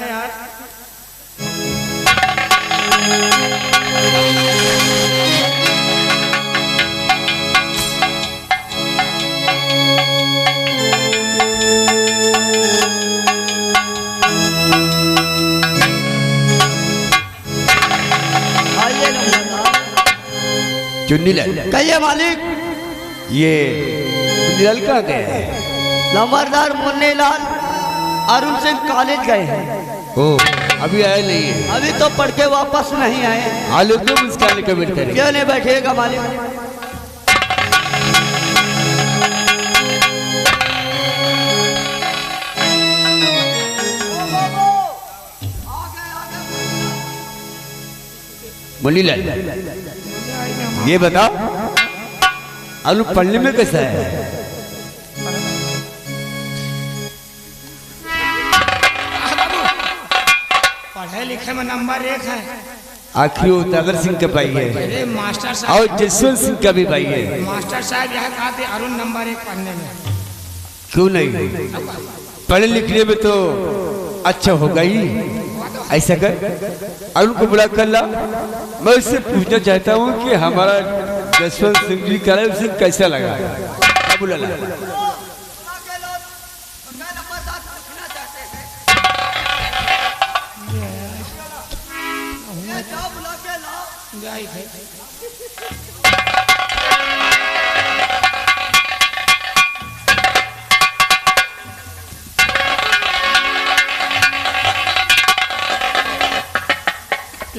यार। चुन्नीलाल कहिए मालिक। ये चुन्नीलाल कहाँ गए हैं? नंबरदार मुन्नीलाल अरुण सिंह कॉलेज गए हैं। ओ अभी आए नहीं है? अभी तो पढ़ के वापस नहीं आए। आलू तुम इसका आने का वेट करें। क्यों नहीं बैठिएगा मालिक? मुन्नीलाल ये बताओ आलू पढ़ने में कैसा है? पढ़े लिखे में नंबर 1 है। आखिर वो तागर सिंह का भाई है अरे मास्टर और साहब, जसवंत सिंह का भी भाई है। मास्टर साहब यह कहते अरुण नंबर 1 पढ़ने में। क्यों नहीं? पढ़ने लिखने में तो अच्छा होगा ही। ऐसा कर अरुण को बुला कर ला। मैं उससे पूछना चाहता हूँ कि हमारा जसवंत सिंह जी का उसे कैसा लगा। बुला ला।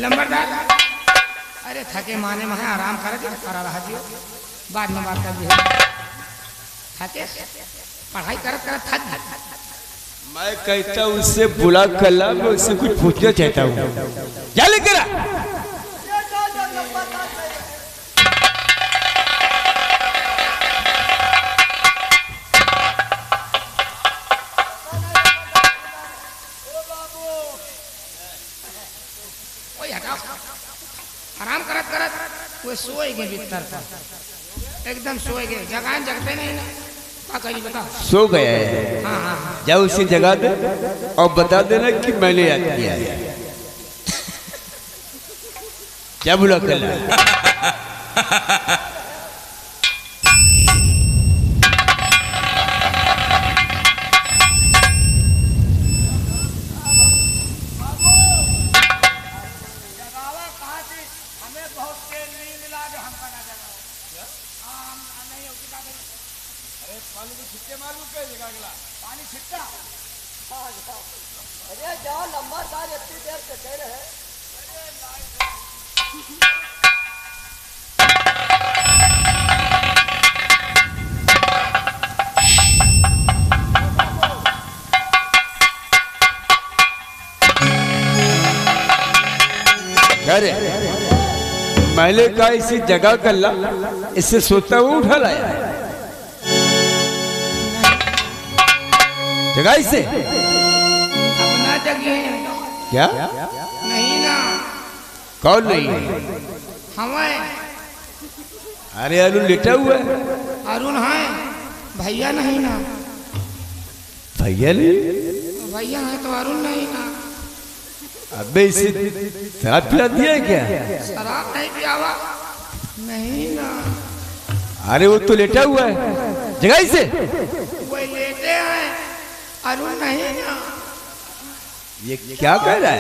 लंबरदार अरे थके माने में आराम कर करा रहा दियो, बाद में बात कर दी। थके पढ़ाई करत करत थक गए। मैं कहता हूँ उससे बुला कर ला। मैं उससे कुछ पूछना चाहता हूँ। क्या लेकर आ? आराम करत करत वो सोए गए बिस्तर पर, एकदम सोए गए। जगह जगते नहीं ना। क्या करी बता? सो गया है। हाँ हाँ हाँ। जाओ उसे जगा दे और बता देना कि मैंने याद किया है। क्या बुला कर ला? अरे जाओ नंबरदार इतनी देर से कह रहे हैं। अरे मैंने कहा इसी जगह कर ला। इससे सोता हुआ उठा लाया जगह इसे। अपना जगह क्या नहीं ना? कौन नहीं है? हमें अरे अरुण लेटा हुआ है। अरुण है, भैया नहीं ना। भैया नहीं? भैया है तो अरुण नहीं ना। अबे इसे शराब पिला दिया है क्या? शराब नहीं पियावा नहीं ना। अरे वो तो लेटा हुआ है जगह इसे। वो लेटे हैं, अरुण नहीं ना। ये क्या कह रहा है?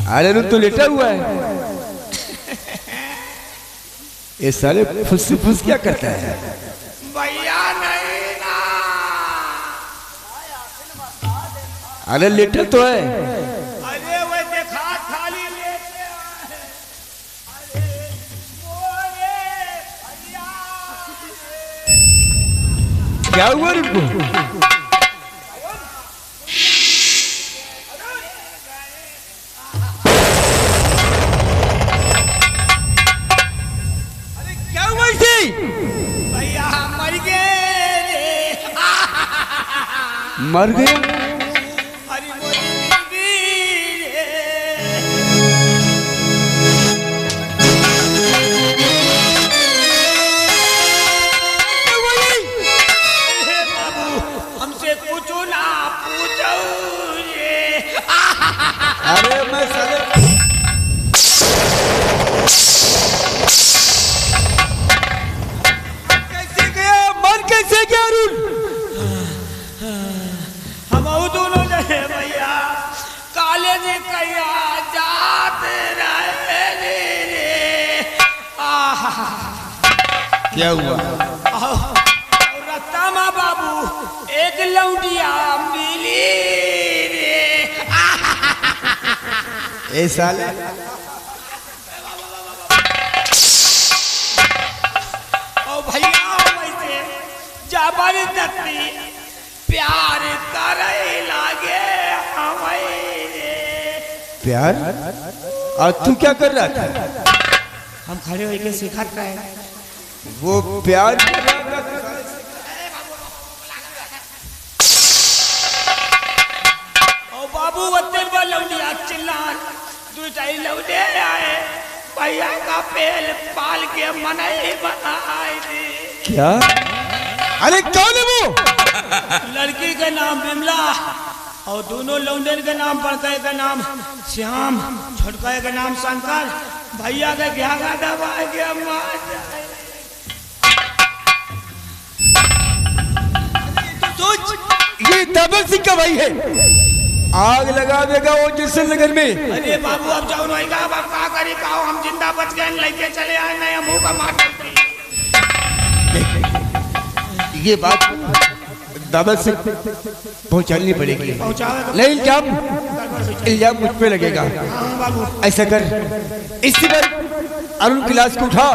अरे अरुण तो लेटा हुआ है। ये साले फुस फुस क्या करता है? भैया नहीं ना। अरे लेटा तो है। अरे वो देखा खाली लेटे हैं। अरे मोरे भैया। क्या हुआ उनको? अरे क्या हुआ इसे? भैया मर गए रे। मर गया? अरे मोरी बीबी रे। अरे बाबू हमसे पूछो ना। अरे मैं साले कैसे गया, मर कैसे गया अरुण? हम दोनों जने भैया काले ने कया जाते रहे रे। क्या हुआ? रत्तामा बाबू एक लौंडिया मिली रे। ए साले ओ भैया वैसे जबरदस्ती प्यार करे लागे हमें। प्यार? और तू क्या कर रहा था? हम खड़े होके सिखत रहे। वो प्यार कर रहा था। ओ बाबू वत्तेल बा लौंडिया चिल्लान दू चाई लौंडे आए भैया का पेल पाल के मनई बनाए दे। क्या? अरे कौन है वो? लड़की का नाम बिमला और दोनों लौंडे के नाम बड़का का नाम श्याम, छोटका का नाम शंकर। भैया का घाघा दबा के मार जाए। सोच, ये दबल सिंह का भाई है। आग लगा देगा वो जैसन नगर में। अरे बाबू अब जाओ नहीं का, अब का करी का, हम जिंदा बच गए, लेके चले आए नहीं मुंह का मार देते। ये बात दादा से पहुंचानी पड़ेगी। नहीं इल्जाम मुझ पे लगेगा। ऐसा कर, इसी पर अरुण की लाश को उठा,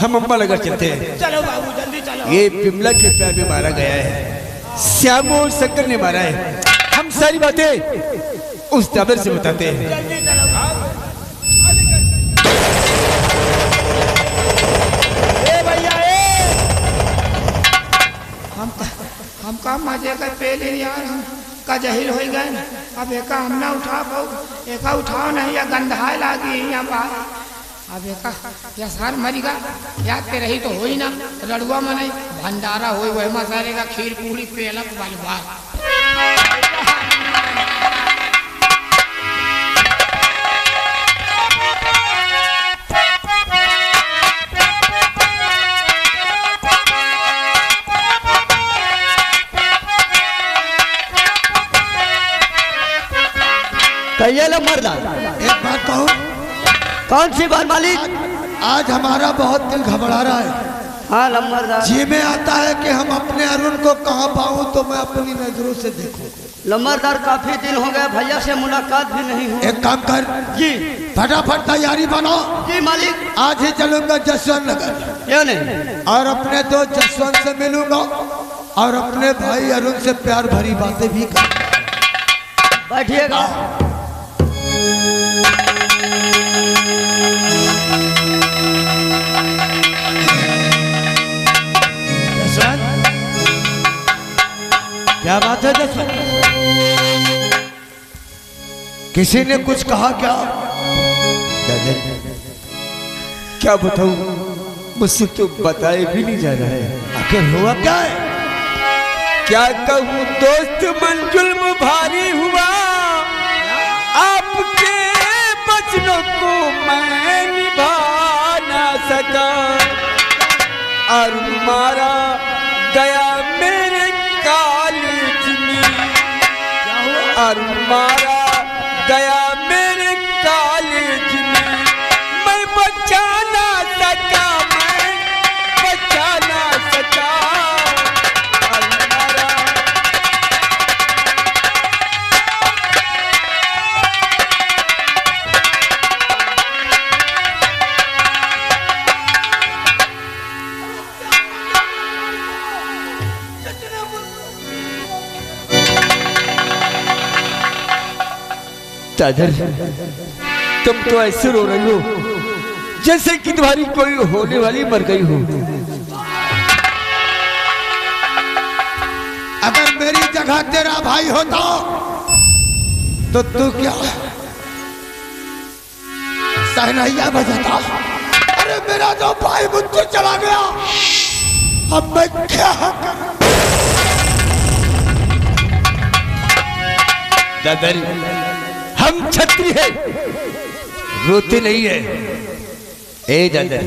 हम अम्मा लगा चलते हैं। चलो बाबू जल्दी चलो। ये बिमला के प्यार में मारा गया है, श्याम और शंकर ने मारा है। हम सारी बातें उस दादा से बताते हैं। जल्दी चलो। हम का मजे का पेले यार, हम का जहिल हो गए। अब एका हम ना उठा पाऊ, एका उठाओ नहीं या गंधाए लागी यहाँ बाहर। अब एका या सार मरीगा, याद पे रही तो हो ही ना। रड़ुआ में नहीं भंडारा हो वही मसाले का खीर पूरी पेलक वाली बात। कहिए लो मर्दा। एक बात कहूँ, कौन सी बात मालिक? आज हमारा बहुत दिल घबरा रहा है। हाँ लम्बरदार। जी में आता है कि हम अपने अरुण को कहाँ पाऊँ तो मैं अपनी नजरों से देखूं। लम्बरदार काफी दिन हो गए, भैया से मुलाकात भी नहीं हुई। एक काम कर जी फटाफट तैयारी बनाओ। जी मालिक। आज ही चलूंगा जसवंत नगर, क्यों नहीं? और अपने दोस्त जसवंत से मिलूंगा और अपने भाई अरुण से प्यार भरी बातें भी करूंगा। बैठिएगा। क्या बात है जसवंत? किसी ने कुछ कहा क्या? क्या बताऊं, मुझसे तो बताए भी नहीं जा रहा है। आखिर हुआ क्या है? क्या कहूँ दोस्त, मन जुल्म भारी हुआ, आपके बचनों को मैं निभा ना सका, और मारा गया मेरे कॉलेज में, और मारा गया मेरे कॉलेज में, मैं बचा ना सका, मैं बचा ना सका। दादर, तुम तो ऐसे रो रही हो जैसे कि तुम्हारी कोई होने वाली मर गई हो। अगर मेरी जगह तेरा भाई होता तो तू क्या सहनैया बजाता? अरे मेरा जो भाई मुझसे चला गया, अब मैं क्या करूं? दादर, हम छत्री है, रोते नहीं है। ए दादा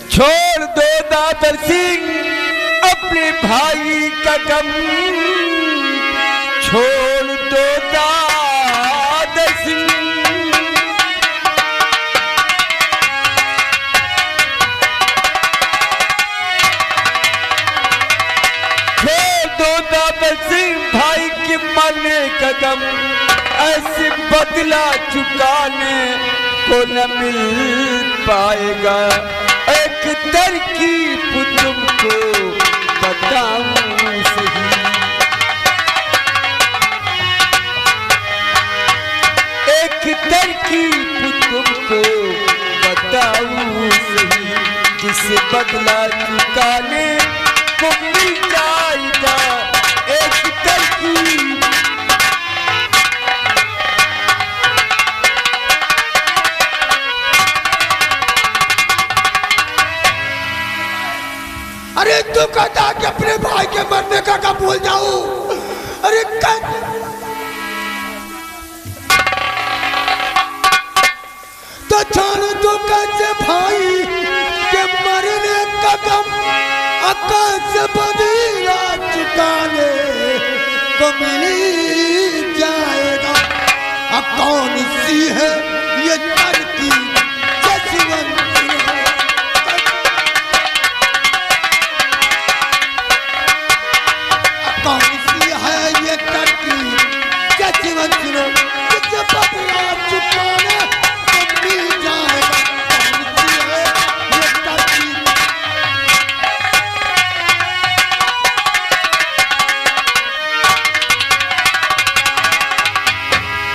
छोड़ दो दादर सिंह अपने भाई का गम, छोड़ दो दादर सिंह। छोड़ दो दादर सिंह भाई के मरने का गम, ऐसे बदला चुकाने को न मिल पाएगा। एक तरकीब तुमको बताऊं सही, एक तरकीब तुमको बताऊं सही, जिसे बदला चुकाने को मिल जाएगा। एक तरकीब अरे तू कहता कि अपने भाई के मरने का कब भूल जाऊं? अरे तो जान तू कैसे भाई के मरने का गम आकाश बदला चुकाने को मिल जाएगा। अब कौन सी है ये तरकीब जसवंत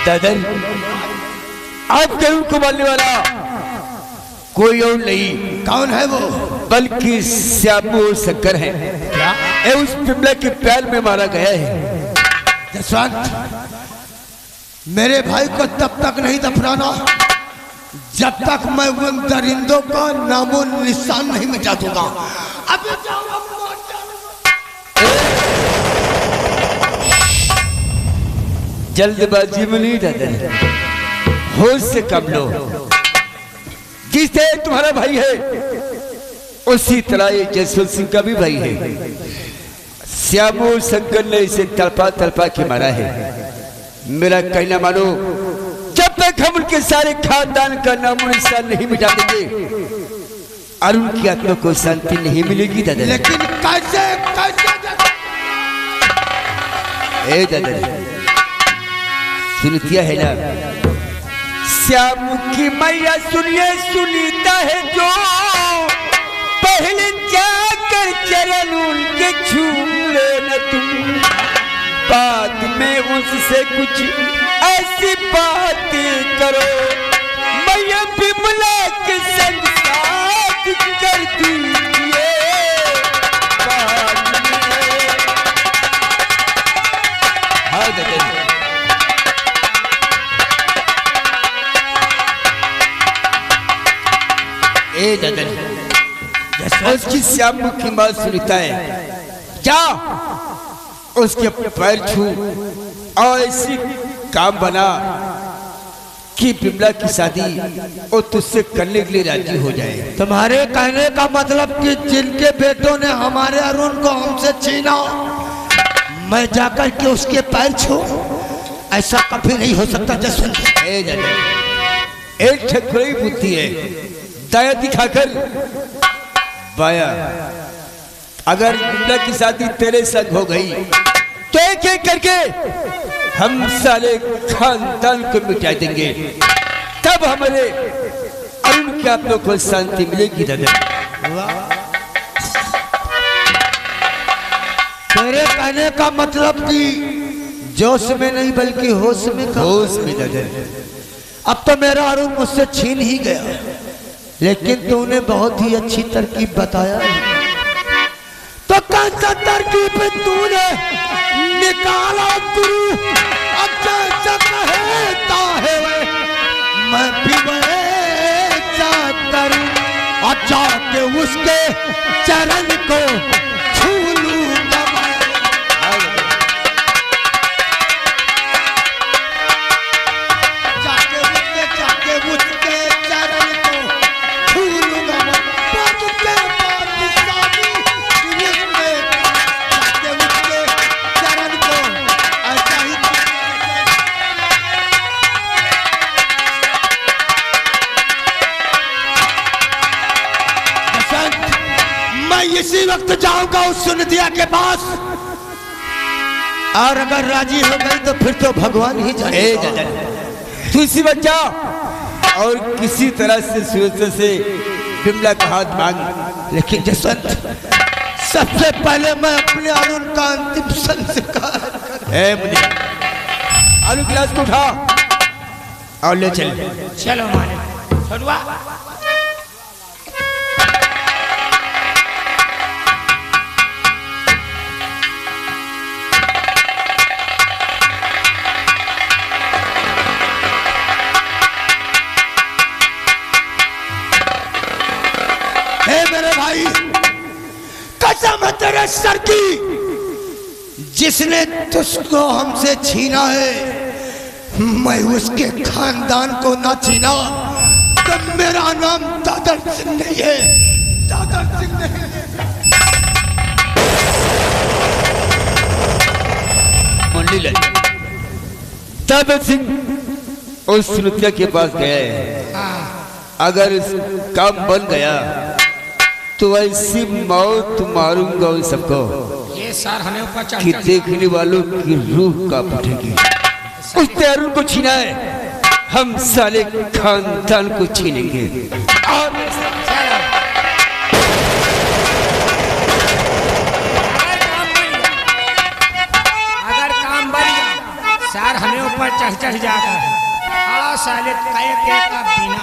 दादर आज करूं को मारने वाला कोई और नहीं। कौन है वो? बल्कि श्यामू शंकर है। क्या? उस पिपला के पैर में मारा गया है। जसवंत मेरे भाई को तब तक नहीं दफनाना जब तक मैं उन दरिंदों का नामो निशान नहीं मिटा दूंगा। अब जल्दबाजी में नहीं दादर, होश से कम लो। जिससे तुम्हारा भाई है उसी तरह ये जसवंत सिंह का भी भाई है। श्यामू शंकर ने इसे तड़पा तड़पा के मारा है। मेरा कहना मानो, जब तक हम उनके सारे खानदान का नामो निशान नहीं मिटा देंगे और उनकी आत्मा को शांति नहीं मिलेगी दादा। लेकिन कैसे कैसे? ए दादा सुनतिया है ना, श्याम की मैया सुनिए सुनीता है जो, पहले जाकर चरण उनके छूम लेना तुम, बाद में उससे कुछ ऐसी बातें करो। मैया बिमला के संग साथ कर दीजिए बाद में। हाँ दादा ए दादा उसकी श्याम की बात सुनता है, क्या उसके पैर छू और ऐसी काम बना कि बिमला की शादी और तुझसे करने के लिए राजी हो जाए। तुम्हारे कहने का मतलब कि जिनके बेटों ने हमारे अरुण को हमसे छीना, मैं जाकर के उसके पैर छू? ऐसा कभी नहीं हो सकता जसवंत। ए दादा एक ठकुराई बुद्धि है, दाया दिखाकर बाया। अगर बिमला की शादी तेरे संग हो गई तो एक एक करके हम सारे खानदान को मिटा देंगे, तब हमारे अरुण के आप लोग को शांति मिलेगी दादा। तेरे कहने का मतलब कि जोश में नहीं बल्कि होश में। होश में दादा। अब तो मेरा अरुण मुझसे छीन ही गया, लेकिन तूने बहुत ही अच्छी तरकीब बताया है। तो कौन सा तरकीब तूने निकाला गुरु? अच्छा कहता है मैं भी वैसा करूं, अच्छा के उसके चरण को छू लूंगा। वक्त जाऊंगा उस सुनदिया के पास, और अगर राजी हो गई तो फिर तो भगवान ही जाने। तू इसी बात जा और किसी तरह से सूरज से बिमला का हाथ मांग। लेकिन जसवंत, सबसे पहले मैं अपने अरुण का अंतिम संस्कार मुझे आलू गिलास को उठा और ले चल। चलो मालिक छोड़वा। मेरे भाई, कसम है तेरे सर की, जिसने तुझको हमसे छीना है, मैं उसके खानदान को ना छीना तो मेरा नाम दादर सिंह नहीं है। दादर सिंह नहीं है। मुंडी ले। दादर सिंह उस सुनतिया के पास गए, अगर इस काम बन गया तो ऐसी मौत मारूंगा उन सबको ये सर हमें ऊपर चढ़ कि देखने वालों की रूह कांप उठेगी। उस अरुण को छीना है, हम साले खानदान को छीनेंगे। और अगर काम बन गया सर हमें ऊपर चढ़ जाता है। साले के का बिना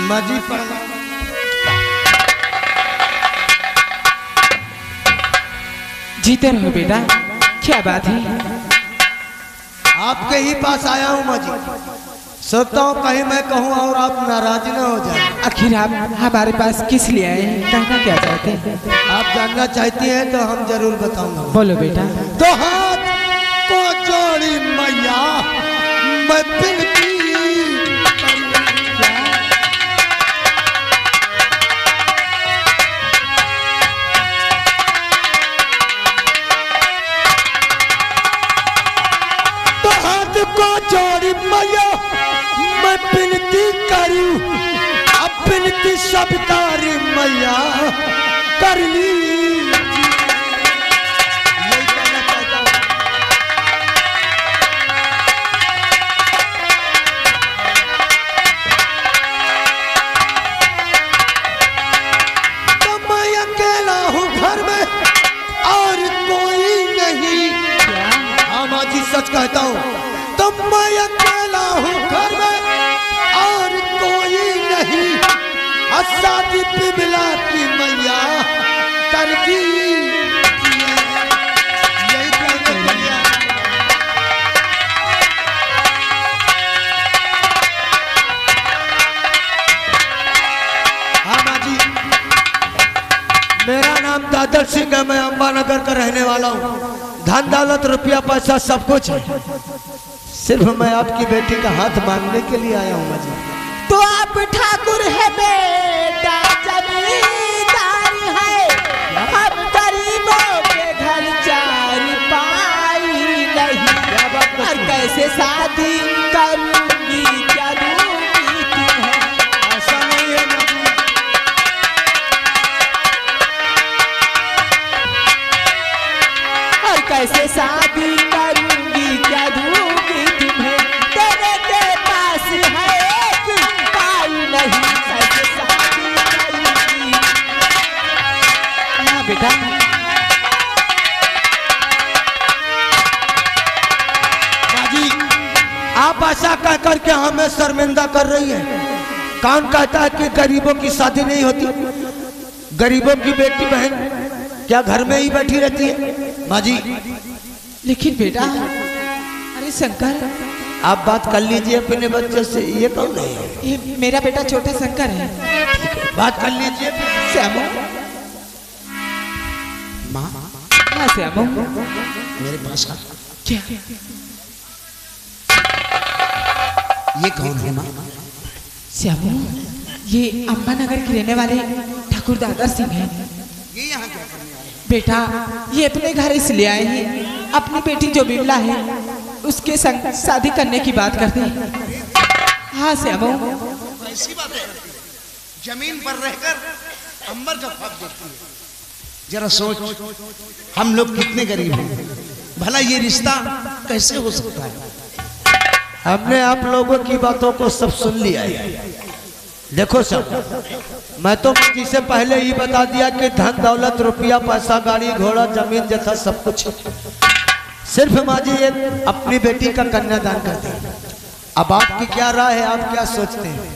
मजी पड़। जीते रहो बेटा, क्या बात है? आपके ही पास आया हूँ मजी, सोचता हूँ कहीं मैं कहूँ और आप नाराज न हो जाए। आखिर आप हमारे पास किस लिए आए हैं, कहना क्या चाहते हैं? आप जानना चाहती हैं तो हम जरूर बताऊंगा। बोलो बेटा। तो हाथ को जोड़ी मैया मैं बिनती, को जोड़ी मैया मैं बिनती करूं, अब बिनती सबकारी मैया कर ली। तो मैं अकेला हूँ घर में और कोई नहीं। हाँ माँ जी सच कहता हूँ, तो मैं अकेला हूँ घर में और कोई नहीं। शादी बिमला की मैया कर दी। हाँ माँ जी, मेरा नाम दादर सिंह है, मैं अंबानगर का रहने वाला हूँ। धन दौलत रुपया पैसा सब कुछ है, सिर्फ मैं आपकी बेटी का हाथ मांगने के लिए आया हूँ जी। तो आप ठाकुर है बेटा, जमींदार है, हम गरीबों के घर चार पाई नहीं, और कैसे शादी करूंगी क्या दूंगी तुम्हें? ऐसा नहीं है ना, और कैसे शादी करूंगी क्या दूंगी तुम्हें? तेरे के पास है एक पाई नहीं, कैसे शादी करूंगी? हाँ बेटा। बाजी, आप ऐसा कह करके हमें शर्मिंदा कर रही हैं। कौन कहता है कि गरीबों की शादी नहीं होती? गरीबों की बेटी बहन क्या घर में ही बैठी रहती है? बाजी, लेकिन बेटा, अरे शंकर, आप बात कर लीजिए अपने बच्चे से। ये कौन है? ये मेरा बेटा छोटा शंकर है। बात कर लीजिए। श्यामू, हाँ श्यामू। मेरे पास आ। क्या? ये कौन है माँ? श्यामू, ये अंबानगर के रहने वाले ठाकुर दादा सिंह हैं। ये यहाँ क्या करने आए? बेटा, ये अपने घर इसलिए आए हैं, अपनी बेटी जो बिमला है उसके संग शादी करने की बात करते हैं। हाँ श्यामू। ऐसी बातें करती है, जमीन पर रहकर अंबर का ख्वाब देखती है। जरा सोच, हम लोग कितने गरीब हैं, भला ये रिश्ता कैसे हो सकता है? हमने आप लोगों की बातों को सब सुन लिया है। देखो सब, मैं तो किसी से पहले ही बता दिया कि धन दौलत रुपया पैसा गाड़ी घोड़ा जमीन जथा सब कुछ सिर्फ माँ जी ये अपनी बेटी का कन्यादान कर दी। अब आपकी क्या राय है, आप क्या सोचते हैं?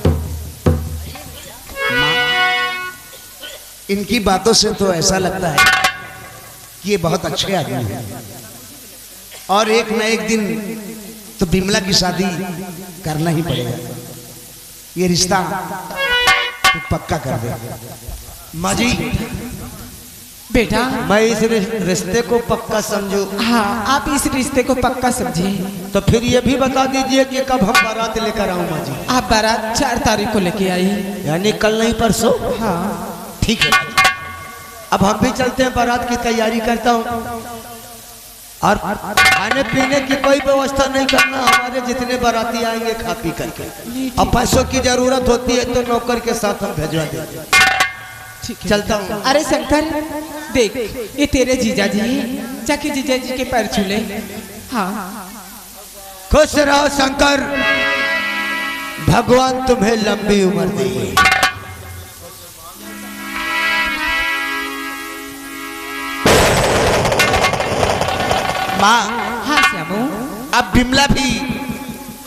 इनकी बातों से तो ऐसा लगता है कि ये बहुत अच्छे आदमी हैं और एक न एक दिन तो बिमला की शादी करना ही पड़ेगा। ये रिश्ता तो पक्का कर दे माँ जी। बेटा, मैं इस रिश्ते को पक्का समझू। हाँ, आप इस रिश्ते को पक्का समझिए। तो फिर ये भी बता दीजिए कि कब हम बारात लेकर आऊँ माँ जी? आप बारात 4 तारीख को लेके आई। यानी कल नहीं परसों? हाँ ठीक है। अब हम भी चलते हैं, बारात की तैयारी करता हूँ और खाने पीने की कोई व्यवस्था नहीं करना। हमारे जितने बाराती आएंगे खा पी करके, अब पैसों की जरूरत होती है तो नौकर के साथ हम भेजवा देंगे। चलता हूँ। अरे शंकर, देख ये तेरे जीजा जी हैं, जाके जीजा जी के पैर छू ले। हाँ, खुश रहो शंकर, भगवान तुम्हें लंबी उम्र दे। माँ, हाँ श्यामू। अब बिमला भी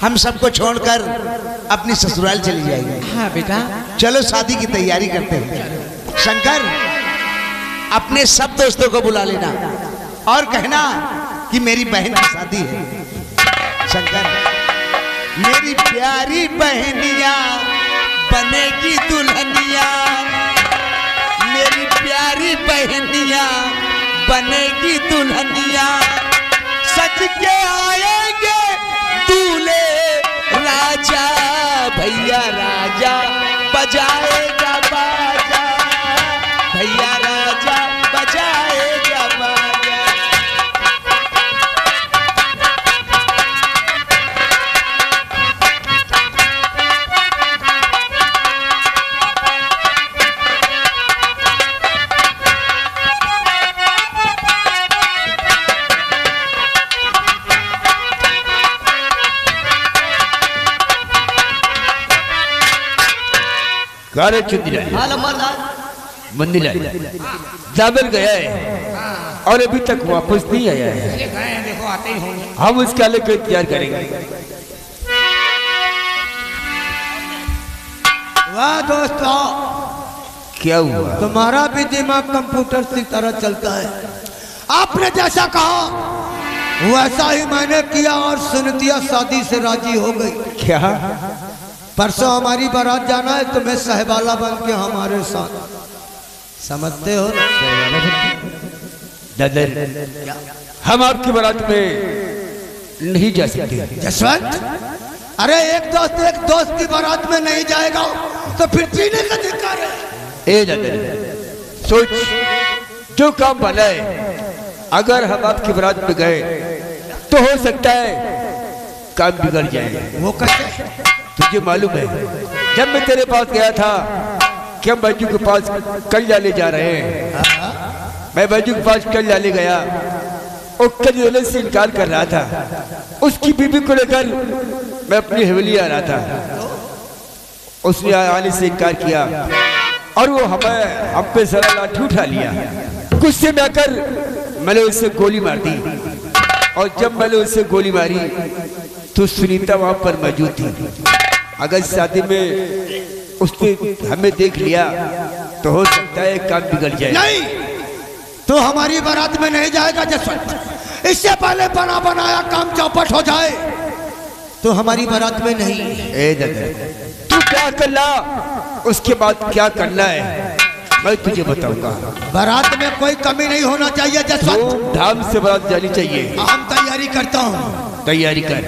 हम सबको छोड़कर अपनी ससुराल चली जाएगी। हाँ बेटा। चलो शादी की तैयारी करते हैं। शंकर, अपने सब दोस्तों को बुला लेना और कहना कि मेरी बहन की शादी है। शंकर, मेरी प्यारी बहनिया बनेगी दुल्हनिया, मेरी प्यारी बहनिया बनेगी दुल्हनिया, सच के आएंगे दूल्हे राजा, भैया राजा बजाएगा बाजा, भैया राजा बजाएगा बाजा। गारे चुंदिला मंदिर जाबल गया है और अभी तक वापस नहीं आया है। ये गए हैं, देखो आते ही होंगे। हम उसके आले को इंतजार करेंगे। वाह दोस्तों, क्या हुआ? तुम्हारा भी दिमाग कंप्यूटर की तरह चलता है। आपने जैसा कहा वैसा ही मैंने किया और सुनतिया शादी से राजी हो गई। क्या? परसों हमारी बारात जाना है, तुम्हें सहबाला बन के हमारे साथ, समझते हो ना? दादर, हम आपकी बारात में नहीं जा सकते। जसवंत, अरे एक दोस्त की बारात में नहीं जाएगा तो फिर जीने का धिक्कार है। ए दादर, सोच, जो काम बना है, अगर हम आपकी बारात में गए तो हो सकता है काम बिगड़ जाए। वो कैसे? तुझे मालूम है, जब मैं तेरे पास गया था कि हम बैजू के पास कल जाने जा रहे हैं, मैं बैजू के पास कल जाने गया, वो कल से इनकार कर रहा था। उसकी बीबी को लेकर मैं अपनी हवेली आ रहा था, उसने आने से इनकार किया और वो हमें हम पे जरा लाठी उठा लिया। गुस्से में आकर मैंने उससे गोली मार दी और जब मैंने उससे गोली मारी तो सुनीता वहां पर मौजूद थी। अगर शादी में उसने हमें देख लिया तो हो सकता है काम बिगड़ जाए। नहीं, तो हमारी बारात में नहीं जाएगा जसवंत। इससे पहले बना बनाया काम चौपट हो जाए तो हमारी बारात में नहीं। ए दादा, तू क्या करना उसके बाद क्या करना है मैं तुझे बताऊंगा। बारात में कोई कमी नहीं होना चाहिए जसवंत। धूमधाम से बारात जानी चाहिए। हम तैयारी करता हूँ। तैयारी कर।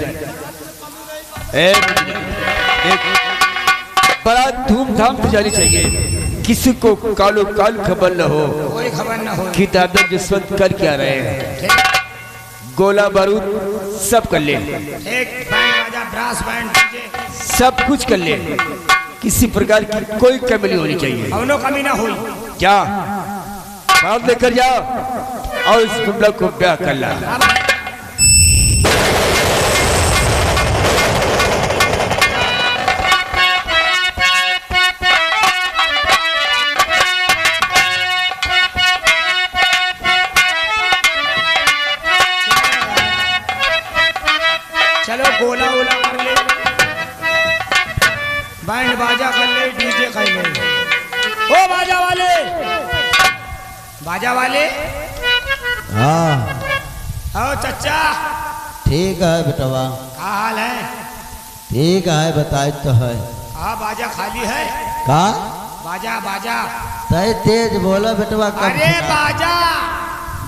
बारात धूमधाम से जानी चाहिए, किसी को कालो काल खबर न हो, कोई खबर न हो कि दादा जसवंत कर क्या रहे हैं। गोला बारूद सब कर ले, एक बैंड बाजा ब्रास बैंड डीजे सब कुछ कर ले, किसी प्रकार की कोई कमी नहीं होनी चाहिए। कौनो कमी ना हुई। क्या बारात लेकर जाओ और इस बिमला को ब्याह कर ला। चलो गोला ओला कर ले, बैंड बाजा कर ले, डीजे कर ले। ओ बाजा वाले, बाजा वाले, हाँ आओ चचा। ठीक है बेटवा, क्या हाल है? ठीक है बताए तो है। हाँ बाजा खाली है? का बाजा बाजा, तय तेज बोला बेटवा। कब अरे बाजा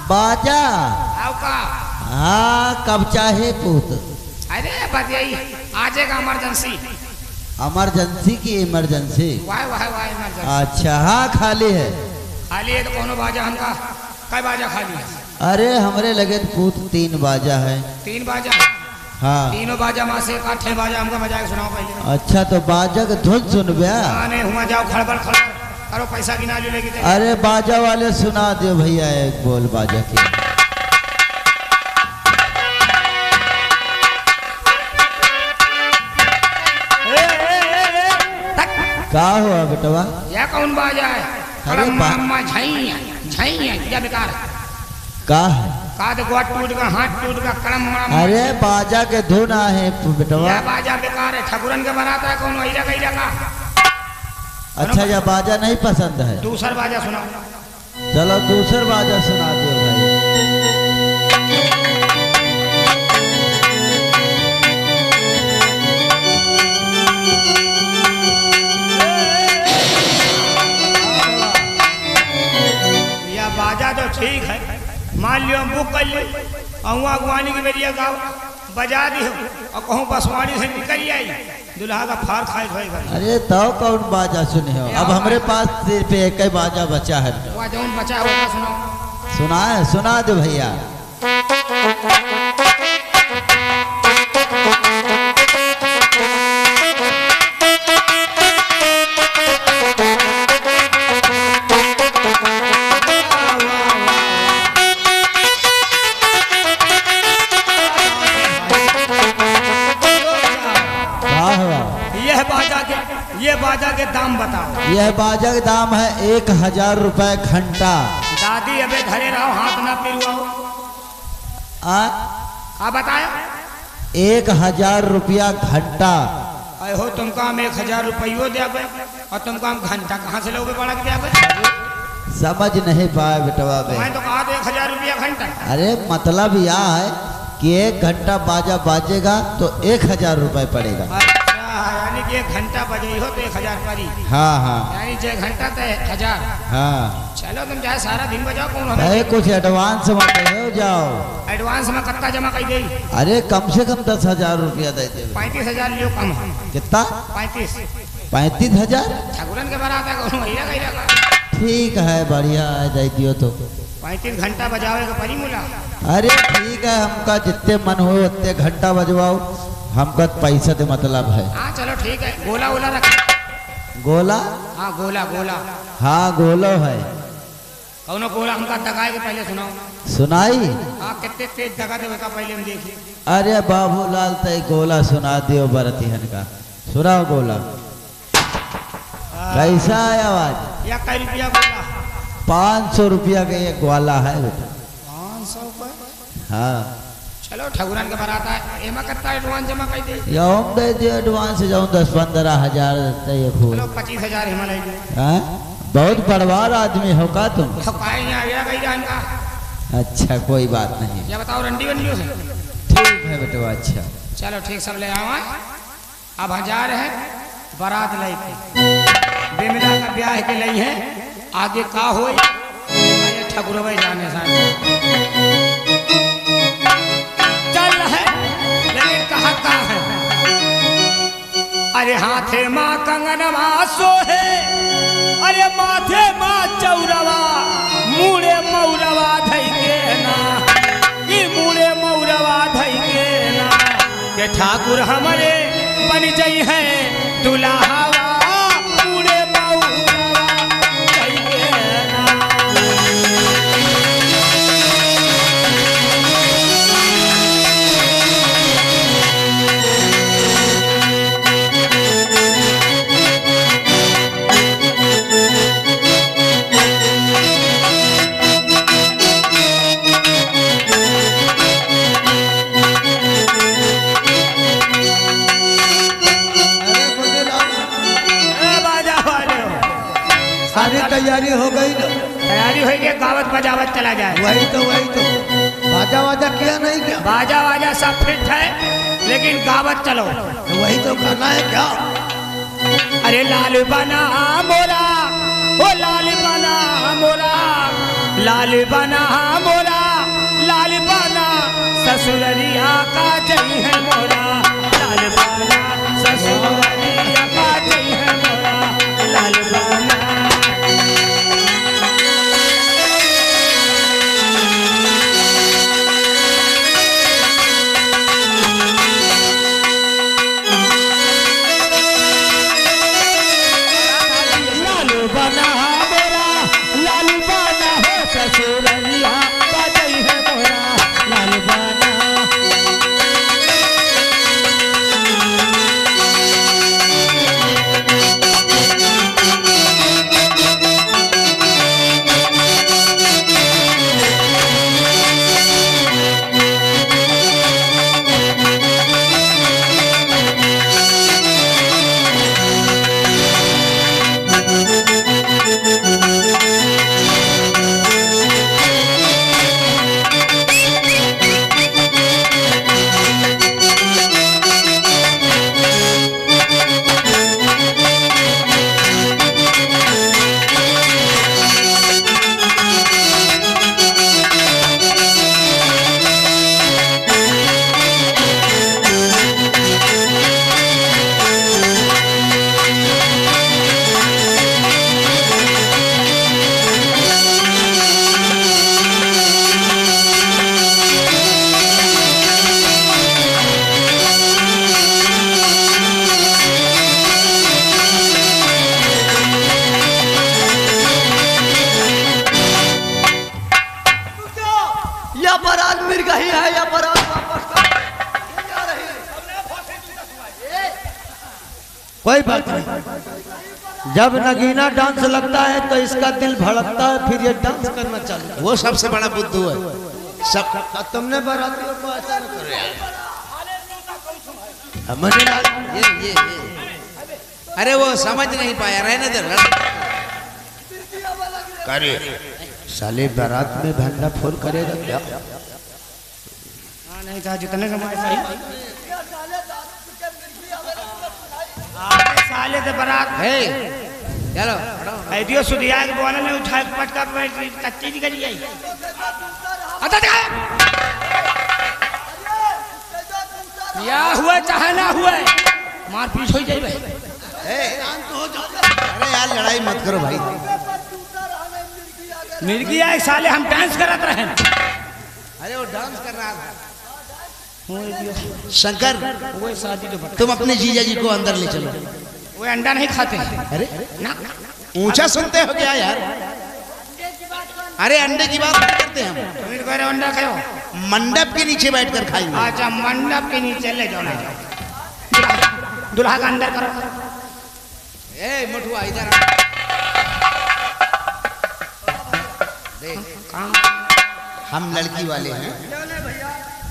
बाजा? आओ का। हाँ कब चाहे पूत। अरे बस यही आजेगा इमरजेंसी। इमरजेंसी की इमरजेंसी? वाह वाह वाह इमरजेंसी। अच्छा हाँ खाली है। खाली है तो कौनो बाजा हमका कई बाजा खाली है? अरे हमरे लगे तो पूत 3 बाजा है। 3 बाजा? हाँ तीनों बाजा माँ से काठे बाजा हमका बजा के सुनाओ पहले। अच्छा तो बाजा का धुन सुन ब्या। आने हुआ जाओ खड़बड़ खड़बड़ करो, पैसा गिना लो लेके चले। अरे बाजा वाले सुना दो भैया एक बोल बाजा की। का हुआ बेटवा? यह कौन बाजा है? अरे मामा झैया झैया क्या बेकार का है? काद गोड़ टूट गया, हाथ टूट गया, कड़म मामा। अरे बाजा के धुन है बेटवा। यह बाजा बेकार है, ठकुरन के बनाता है कौन वहीरा कहीरा का। अच्छा या बाजा नहीं पसंद है? दूसरा बाजा सुनाओ। चलो दूसरा बाजा सुना दो भाई। यह बाजा तो ठीक है, मान लियो हम बुक कर ले, अहुआ अगवानी की बेरिया गाँव बजा दी और कहूँ बसवाड़ी से निकल आई, दुल्हा का फार खाए होएगा। अरे तो कौन बाजा सुने हो? अब हमारे पास सिर्फ एक ही बाजा बचा है। वह जौन बचा होगा सुनाओ। सुना है? सुना दो भैया। ये बाजा के दाम बताओ। यह बाजा का दाम है 1000 रुपए घंटा। दादी अबे धरे रहो, हाथ ना पिरवाओ। क्या बताया? 1000 रुपया घंटा। अरे हो तुमको हम 1000 रुपये दे और तुमको हम घंटा कहाँ से लोगे बड़ा के? समझ नहीं पाया बेटवा बे। मैं तो कहा 1000 रुपया घंटा। अरे मतलब यह है कि 1 घंटा बाजा बाजेगा तो 1000 रुपए पड़ेगा। यानी कि 1 घंटा बजे हो तो 1000 पड़ी। हाँ हाँ यानी 6 घंटा तो 1000। हाँ। चलो तुम चाहे सारा दिन बजाओ, कौन अरे हमें कुछ एडवांस में हो जाओ। एडवांस में कितना जमा कर दे? अरे कम से कम 10,000 रुपया दे दे। 35,000 लियो कम है। कितना? 35। 35,000? ठाकुरन के बारात है कौन वहीरा कहीरा का। ठीक है बढ़िया है, दे दियो तो। 35 घंटा बजावे का परी मुला। अरे ठीक है, हमका जितने मन हो उतने घंटा बजवाओ, हमका पैसा से मतलब है। हाँ चलो ठीक है। गोला ओला रख। गोला? हाँ गोला गोला। हाँ गोलो है। कौनो गोला हमका दगाए के पहले सुनाओ। सुनाई? हाँ कितने तेज दगा देवे का पहले हम देखिए। अरे बाबूलाल तय गोला सुना दियो बरतिहन का। सुनाओ गोला। कैसा है आवाज? या कई रुपया गोला? 500 रुपया का ये ग्वाला है बेटा। 500 का? हाँ चलो ठकुरान के बारात है, एमा कितना एडवांस जमा कर दे? जाऊँ दे दियो एडवांस, जाऊँ 10-15 हजार ये फूल। चलो 25,000 हिमालय दे। हाँ बहुत बड़वार आदमी हो का तुम? तो काहे यहाँ गया कहीं जान का? अच्छा कोई बात नहीं। या बताओ रंडी बंडियों से? ठीक है बेटा। अच्छा चलो ठीक, सब ले आओ। अब 1000 है बारात लाई थी, बिमला का ब्याह के लिए है आगे का हो ठकुर भाई जाने साथ चल है लेकिन कहा का है। अरे हाथे माँ कंगनवा सोहे, अरे माथे माँ चौरवा, मुड़े मौरवा धई के ना, ई मुड़े मौरवा धई के ना, के ठाकुर हमारे बन जाई है दुल्हावा, मुड़े मौरवा धई के ना। सारी तैयारी हो गई ना? तैयारी हो गई, गावत बजावत चला जाए। वही तो बाजा वाजा किया नहीं क्या? बाजा वाजा सब फिट है लेकिन गावत चलो। तो वही तो करना है क्या? अरे लाल बना मोरा, ओ लाल बना मोरा, लाल बना मोरा, लाल बना ससुररिया का जई है मोरा, लाल बना ससुररिया का जई है मोरा, लाल बना। कोई बात नहीं, जब नगीना डांस लगता है तो इसका दिल भड़कता है, फिर ये डांस करना चालू। वो सबसे बड़ा बुद्धू है। सब तुमने बारातियों को ऐसा न करो यार। ये अरे वो समझ नहीं पाया, रहने दे। करे साले बारात में भंडा फोड़ करेगा क्या? हाँ नहीं था जितने कमाए सही। साले तो बारात है चलो ऐडियो सुधिया के बोले ने उठा के पटका कच्ची निकल गई। या हुआ चाहे ना हुआ मार पीट हो जाए भाई। अरे यार लड़ाई मत करो भाई। मिर्गी आए साले, हम डांस करत रहे। अरे वो डांस कर रहा था। शंकर वो शादी तो तुम अपने जीजा जी को अंदर ले चलो। वो अंडा नहीं खाते। अरे ना ऊंचा सुनते हो क्या यार? अरे अंडे की बात नहीं करते हम। तुम कह रहे अंडा खाओ, मंडप के नीचे बैठकर खाएंगे। अच्छा मंडप के नीचे ले जाओ, ले जाओ। दुल्हा का अंदर करो। ए मोटुआ इधर हम लड़की वाले हैं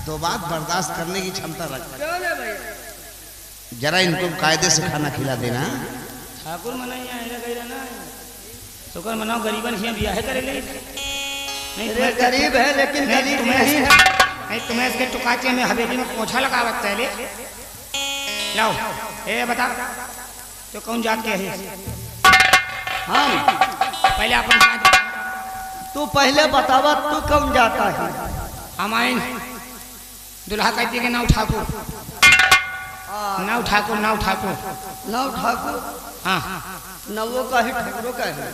तो बात बर्दाश्त करने की क्षमता रखते हैं। जरा इनको कायदे से खाना खिला देना। ठाकुर मनाइए ना, शुक्र मनाओ, गरीबन से ब्याह करे ले। नहीं गरीब है लेकिन गरीब नहीं है। नहीं तुम्हें इसके टुकाचे में हवेली में पोछा लगावत पहले। लाओ ए बता तो कौन जात के है? हम पहले अपन जात तू पहले बतावा तू कौन जाता है? हमारे दुल्हा कहती के नाव ठाकुर, नाव ठाकुर, नाव ठाकुर। नव ठाकुर, हाँ नवो का ही ठाकुरों का है।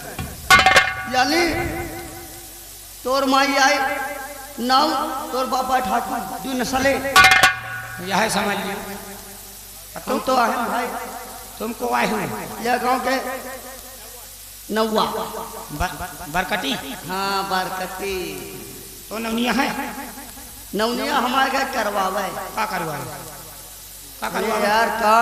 यानी तोर माई आई नाव, तोर बापा ठाकुर, तू नसले यह समझ लियो। तुम तो आए भाई, तुमको आए हुए यह गांव के नौवा। बरकती। हाँ बरकती। तो नवनिया है, नवनिया हमारे घर करवावे। का करवाए, का अरे करवाए? यार का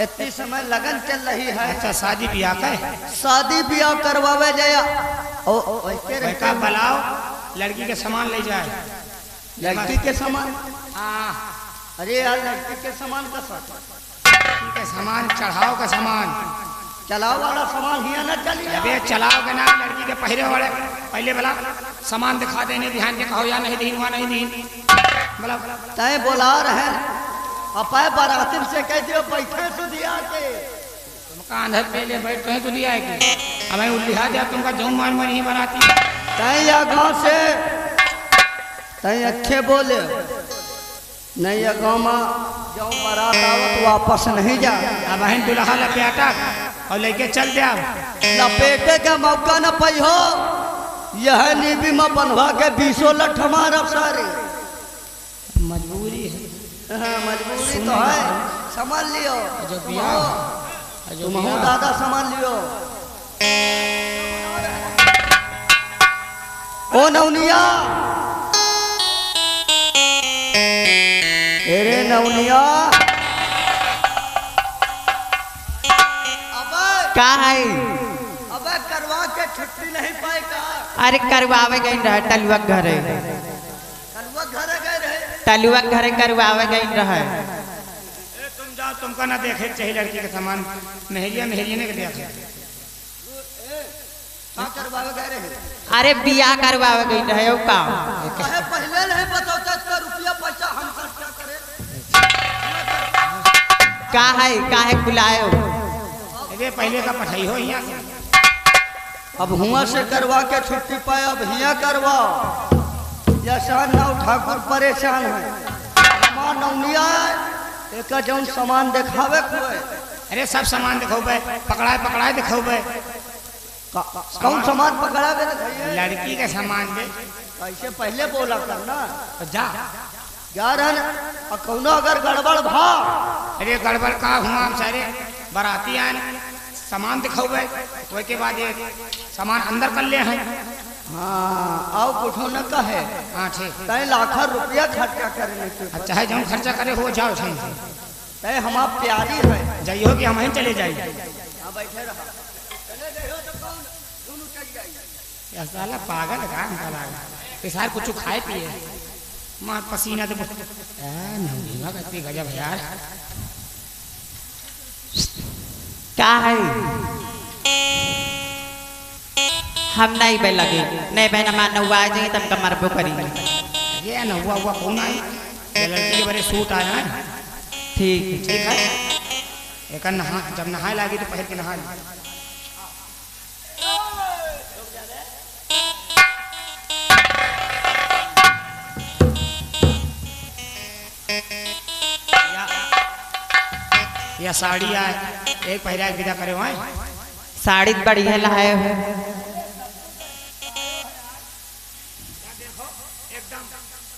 इतनी समय लगन चल रही है। अच्छा शादी ब्याह का है, शादी ब्याह करवावे जया और वैसे भाई का बुलाओ, लड़की के सामान ले जाए। लड़की के समान। हाँ अरे यार लड़की के समान का साथ लड़की के सामान, चढ़ाओ का सामान। चलाओ वाला सामान हिया ना चली। अबे चलाओ के ना, लड़की के पहरे वाले पहले बोला सामान दिखा देने, ध्यान के कहो या नहीं दीन हुआ नहीं दीन बोला। तय बोला रहे अपाय बारातिम से कह दियो बैठे तो दिया के तुमका अंधर पहले बैठते हैं तो दिया है कि हमें उल्लिहा दिया, तुमका जो मान में नहीं बनाती। तय या गाँव से तय अच्छे बोले नहीं, या गाँव में जो बारात आवत वापस नहीं जा। अब बहन दुल्हा लपेटा और लेके चल दिया। लपेटे का मौका न पाई हो, यह नीबी में बनवा के 20 लठ हमारा सारे। मजबूरी है, हाँ, मजबूरी तो है, समझ लियो। जो ब्याह जो तुम दादा समझ लियो। ओ नवनिया, अरे नवनिया, का है? अबे करवा के छुट्टी नहीं पाएगा। अरे करवावे गई रहे टलुआ घरे, करवा घर गए रहे। टलुआ घरे करवावे गई रहे। तुम जाओ, तुमका ना देखे चाहिए लड़की के सामान, मेहरिया मेहरिया ने के देखे। कहाँ करवावे गए रहे? अरे बियाह करवावे गई रहे का। कहे पहले नहीं बताओ तो रुपया पैसा हम खर्चा करे। का है बुलायो? अरे पहले का पठाई हो यहाँ से। अब हुआ से करवा के छुट्टी पाए, अब हिया करवा। यशान नाव ठाकुर परेशान है। हमार नवनिया एक जौन सामान दिखावे खुए। अरे सब सामान दिखाओ बे, पकड़ाए पकड़ाए दिखाओ बे। कौन सामान पकड़ा के दिखाइए? लड़की के सामान दे ऐसे पहले बोला करना। तो जा। जा रहा और कौनो अगर गड़बड़ भा। अरे गड़बड़ का हुआ, हम सारे बाराती आए, सामान दिखाओ बे, तो के बाद ये सामान अंदर कर ले हैं। हाँ आओ कुछ न कहे। हाँ ठीक, तय लाखों रुपया खर्चा करने के। अच्छा है जो खर्चा करे हो जाओ सही से। तय हमार प्यारी है। जाइयो कि हम ही चले जाइए। हाँ बैठे रहा। चले जाइयो तो कौन दोनों चल जाइए। यह साला पागल का हमका लागा, पिसार कुछ खाए पिए मार पसीना तो नवनीवा का इतनी गजब है यार। का है? हम नहीं बे लगे, नहीं बहन हमार नौवा आ जाएंगे तब का मरबो करेंगे। ये न हुआ हुआ कौन आई, ये लड़की के बड़े सूट आया है। ठीक ठीक है, एक नहा, जब नहाए लागी तो पहन के नहा ली। या साड़ी आए, एक पहरा विदा करे वहाँ। साड़ी बड़ी है लाए हो। एकदम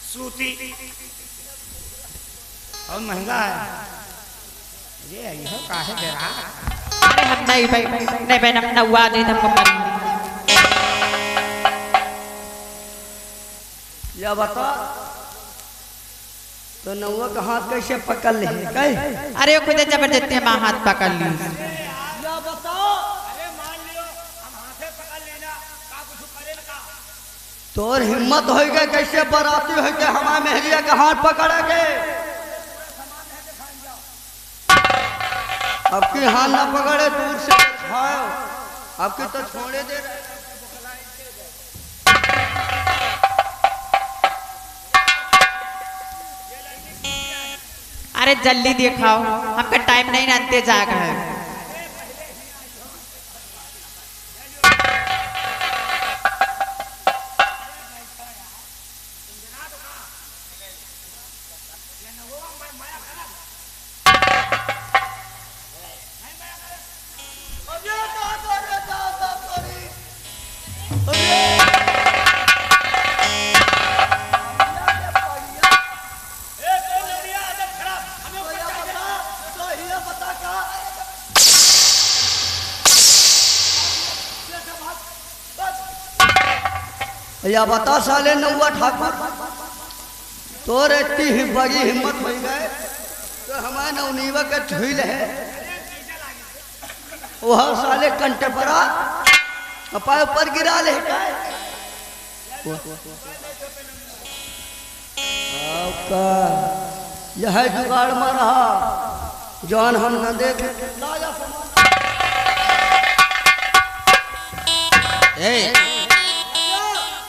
सूती और महंगा है। ये हो काहे दे रहा। अरे हम नहीं भाई, नहीं बहन हम नौवा आ जाए हमको करेंगे। या बता तो नौवा का हाथ कैसे पकड़ ले कहे? अरे खुद जबरदस्ती हम हाथ पकड़ ली। या बताओ। अरे मान लियो हम हाथे पकड़ लेना, का कुछ करे ना का। तोर हिम्मत हो गए कैसे बराती हो के हमारे मेहरिया का हाथ पकड़ेगे? अब की हाथ ना पकड़े दूर से खाओ, अब की तो छोड़े दे रहे। अरे जल्दी दिखाओ, हमका टाइम नहीं ना, इंतजार है। या बता साले नौवा ठाकुर तोर इतनी बड़ी हिम्मत हो गए तो हमारे नवनीवा के झुइल है वह साले कंटे पड़ा अपाय ऊपर गिरा ले आपका यह जुगाड़ में रहा जौन हम न देखे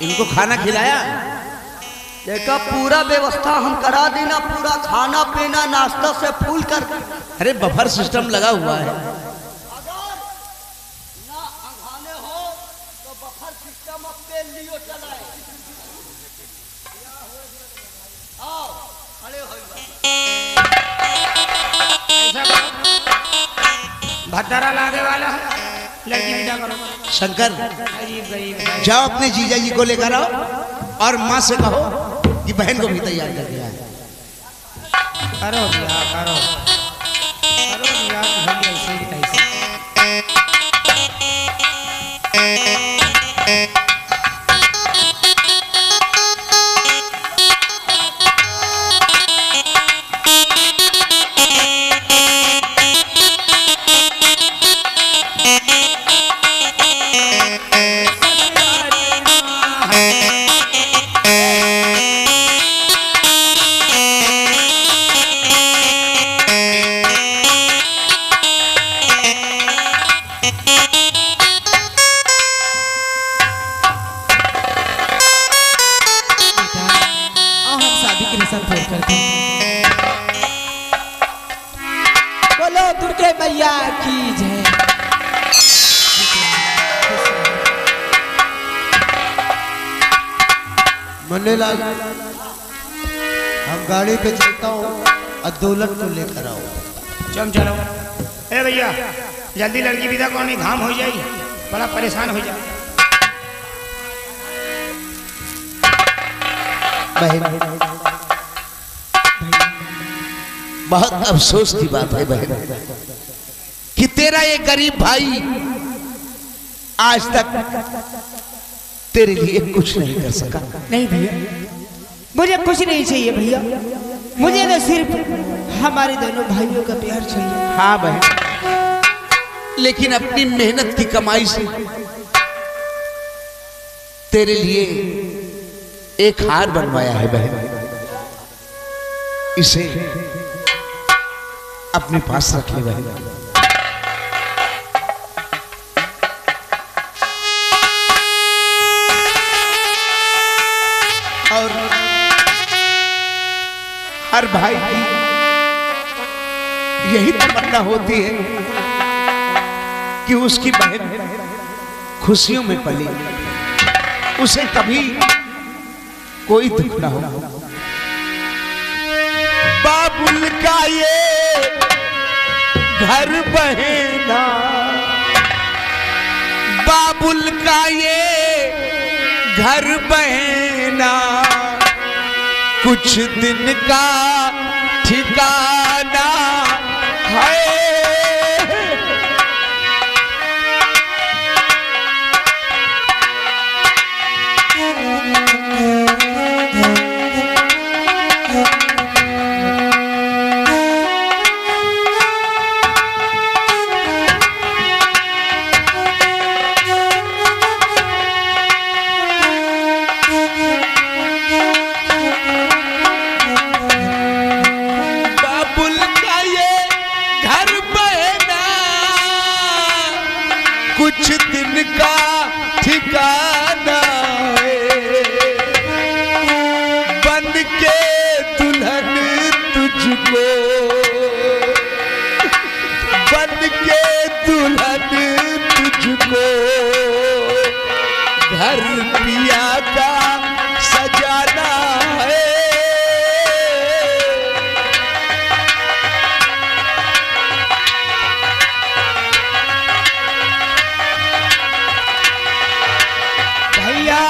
इनको खाना खिलाया? देखा पूरा व्यवस्था हम करा देना, पूरा खाना पीना नाश्ता से फूल कर। अरे बफर सिस्टम लगा हुआ है। भद्दारा लागे वाला है, लड़की विदा करो। शंकर गरीब गरीब जाओ अपने जीजा जी को लेकर आओ और माँ से कहो कि बहन को भी तैयार कर दिया है। करो बियाह करो करो बियाह भले ऐसे ही कैसे। बोलो दुर्गे मैया की जय। मन्नेलाल हम गाड़ी पे चलता हूँ और दौलत को लेकर आओ। चलो ए भैया जल्दी लड़की विदा करो नहीं घाम हो जाए, बड़ा परेशान हो जाए। बहन बहुत अफसोस की बात है बहन कि तेरा ये गरीब भाई आज तक तेरे लिए कुछ नहीं कर सका। नहीं भैया मुझे कुछ नहीं चाहिए भैया, मुझे तो सिर्फ हमारे दोनों भाइयों का प्यार चाहिए। हाँ बहन, लेकिन अपनी मेहनत की कमाई से तेरे लिए एक हार बनवाया है बहन, इसे अपने पास रख ले बहन। और हर भाई की यही तमन्ना होती है कि उसकी बहन खुशियों में पली, उसे कभी कोई दुख ना हो। बाबुल का ये घर बहेना, बाबुल का ये घर बहेना, कुछ दिन का ठिकाना है। कुछ दिन का ठिकाना है, बन के दुल्हन तुझको, बन के दुल्हन तुझको घर पिया का सजाना है। भैया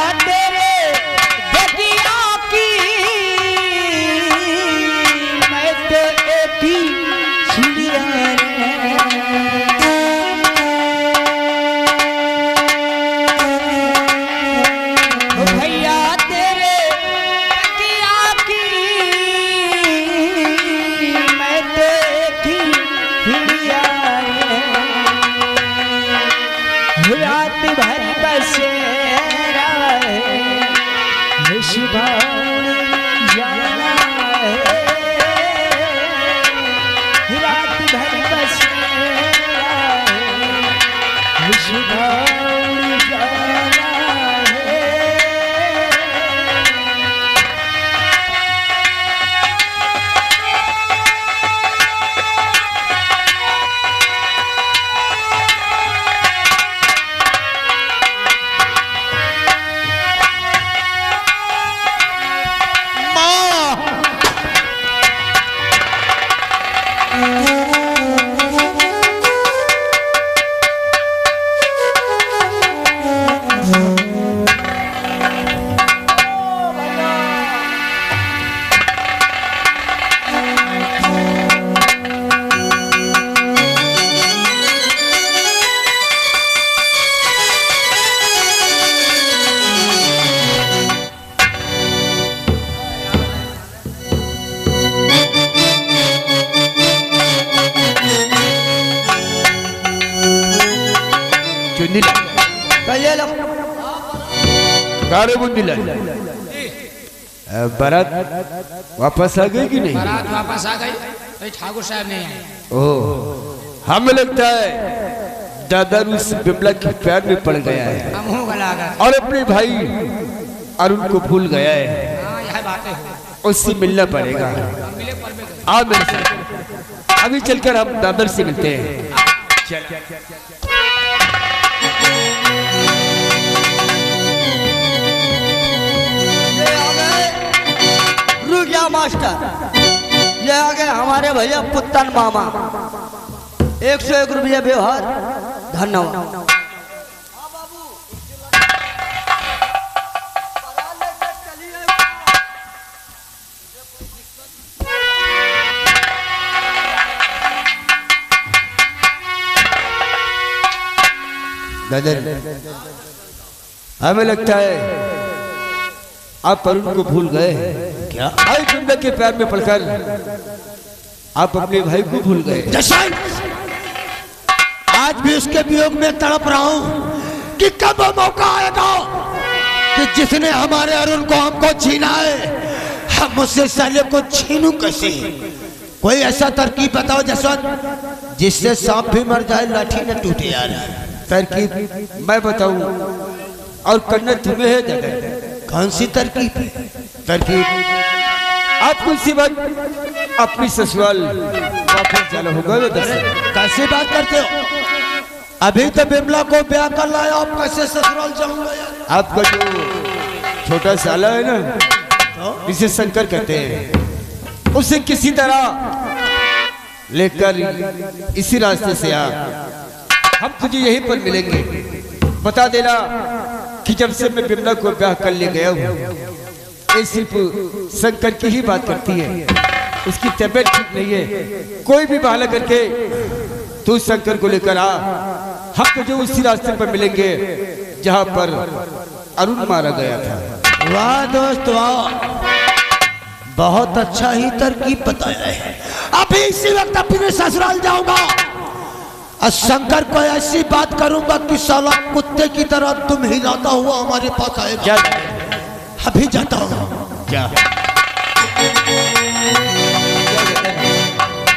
रात भर बसेरा है शुभान जाना है रात भर बसेरा है शुभान जाना है ये लो कारे बुंदिला बारात वापस आ गई कि नहीं? बारात वापस आ गई, भाई ठाकुर साहब नहीं आए। ओह, हमें लगता है दादा उस बिमला के प्यार में पड़ गया है हम हो गला गए और अपने भाई अरुण को भूल गया है। हाँ यह बातें हो उससे मिलना पड़ेगा। मिले पर में गए। आ मेरे साथ अभी चलकर हम दादर से मिलते हैं। रुक जा मास्टर, ये आ गए हमारे भैया पुत्तन मामा। 101 रुपया व्यवहार, धन्यवाद। दादा हमें लगता है आप अरुण को भूल गए। क्या भाई बिमला के प्यार में पड़कर आप अपने भाई को भूल गए? जशन, आज भी उसके वियोग में तड़प रहा हूं कि कब वो मौका आएगा कि जिसने हमारे अरुण को हमको छीना है, हम उससे साले को छीनूं कैसे? कोई ऐसा तरकीब बताओ जसवंत, जिससे सांप भी मर जाए लाठी न टूटे। यार तरकीब मैं बताऊं और करना तुम्हें है दादा। कौन सी तरकीब? तरकीब आपको इसी वक्त अपनी ससुराल वापस जाना होगा। कैसे बात करते हो? अभी तो बिमला को ब्याह कर लाया, आप कैसे ससुराल जाऊंगा यार? आपका जो छोटा साला है ना, जिसे शंकर कहते हैं, उसे किसी तरह लेकर इसी रास्ते से आ, हम तुझे यहीं पर मिलेंगे। बता देना कि जब से मैं बिमला को ब्याह कर ले गया हूँ, ये सिर्फ शंकर की ही बात करती है। उसकी तबीयत ठीक नहीं है। कोई भी बहाना करके तू शंकर को लेकर आ, हम तुझे उसी रास्ते पर मिलेंगे जहाँ पर अरुण मारा गया था। वाह दोस्त वाह, बहुत अच्छा ही तरकीब बताया है। अभी इसी वक्त अपने ससुराल जाऊंगा और शंकर को ऐसी बात करूंगा कि साला कुत्ते की तरह तुम हिलाता हुआ हमारे पास आएगा। अभी जाता हूँ। क्या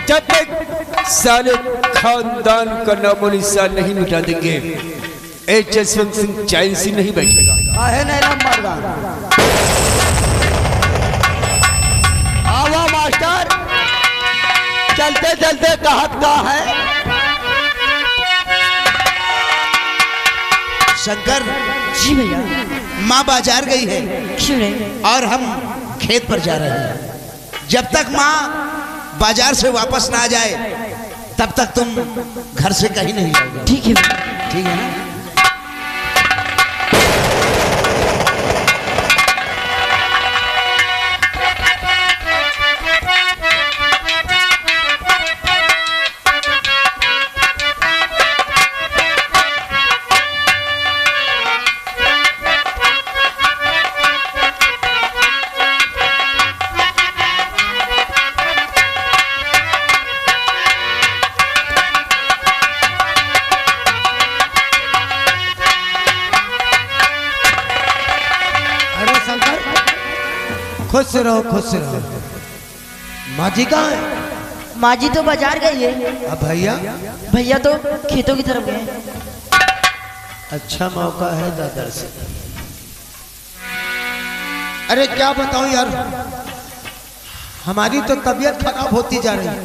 जब तक साले खानदान का नामो निशान नहीं मिटा देंगे, ए जसवंत सिंह चैन से नहीं बैठेगा। आहे नहीं नंबर का आवा मास्टर, चलते चलते कहत का है शंकर जी भैया। माँ बाजार गई है क्यों नहीं? और हम खेत पर जा रहे हैं। जब तक माँ बाजार से वापस ना आ जाए तब तक तुम घर से कहीं नहीं जाओगे। ठीक है ठीक है ना? खुश रहो खुश रहो। माँ जी कहाँ है? माँ जी तो बाजार गई है। अब भैया? भैया तो खेतों की तरफ गए। अच्छा मौका है दादर से। अरे क्या बताऊं यार, हमारी तो तबीयत खराब होती जा रही है।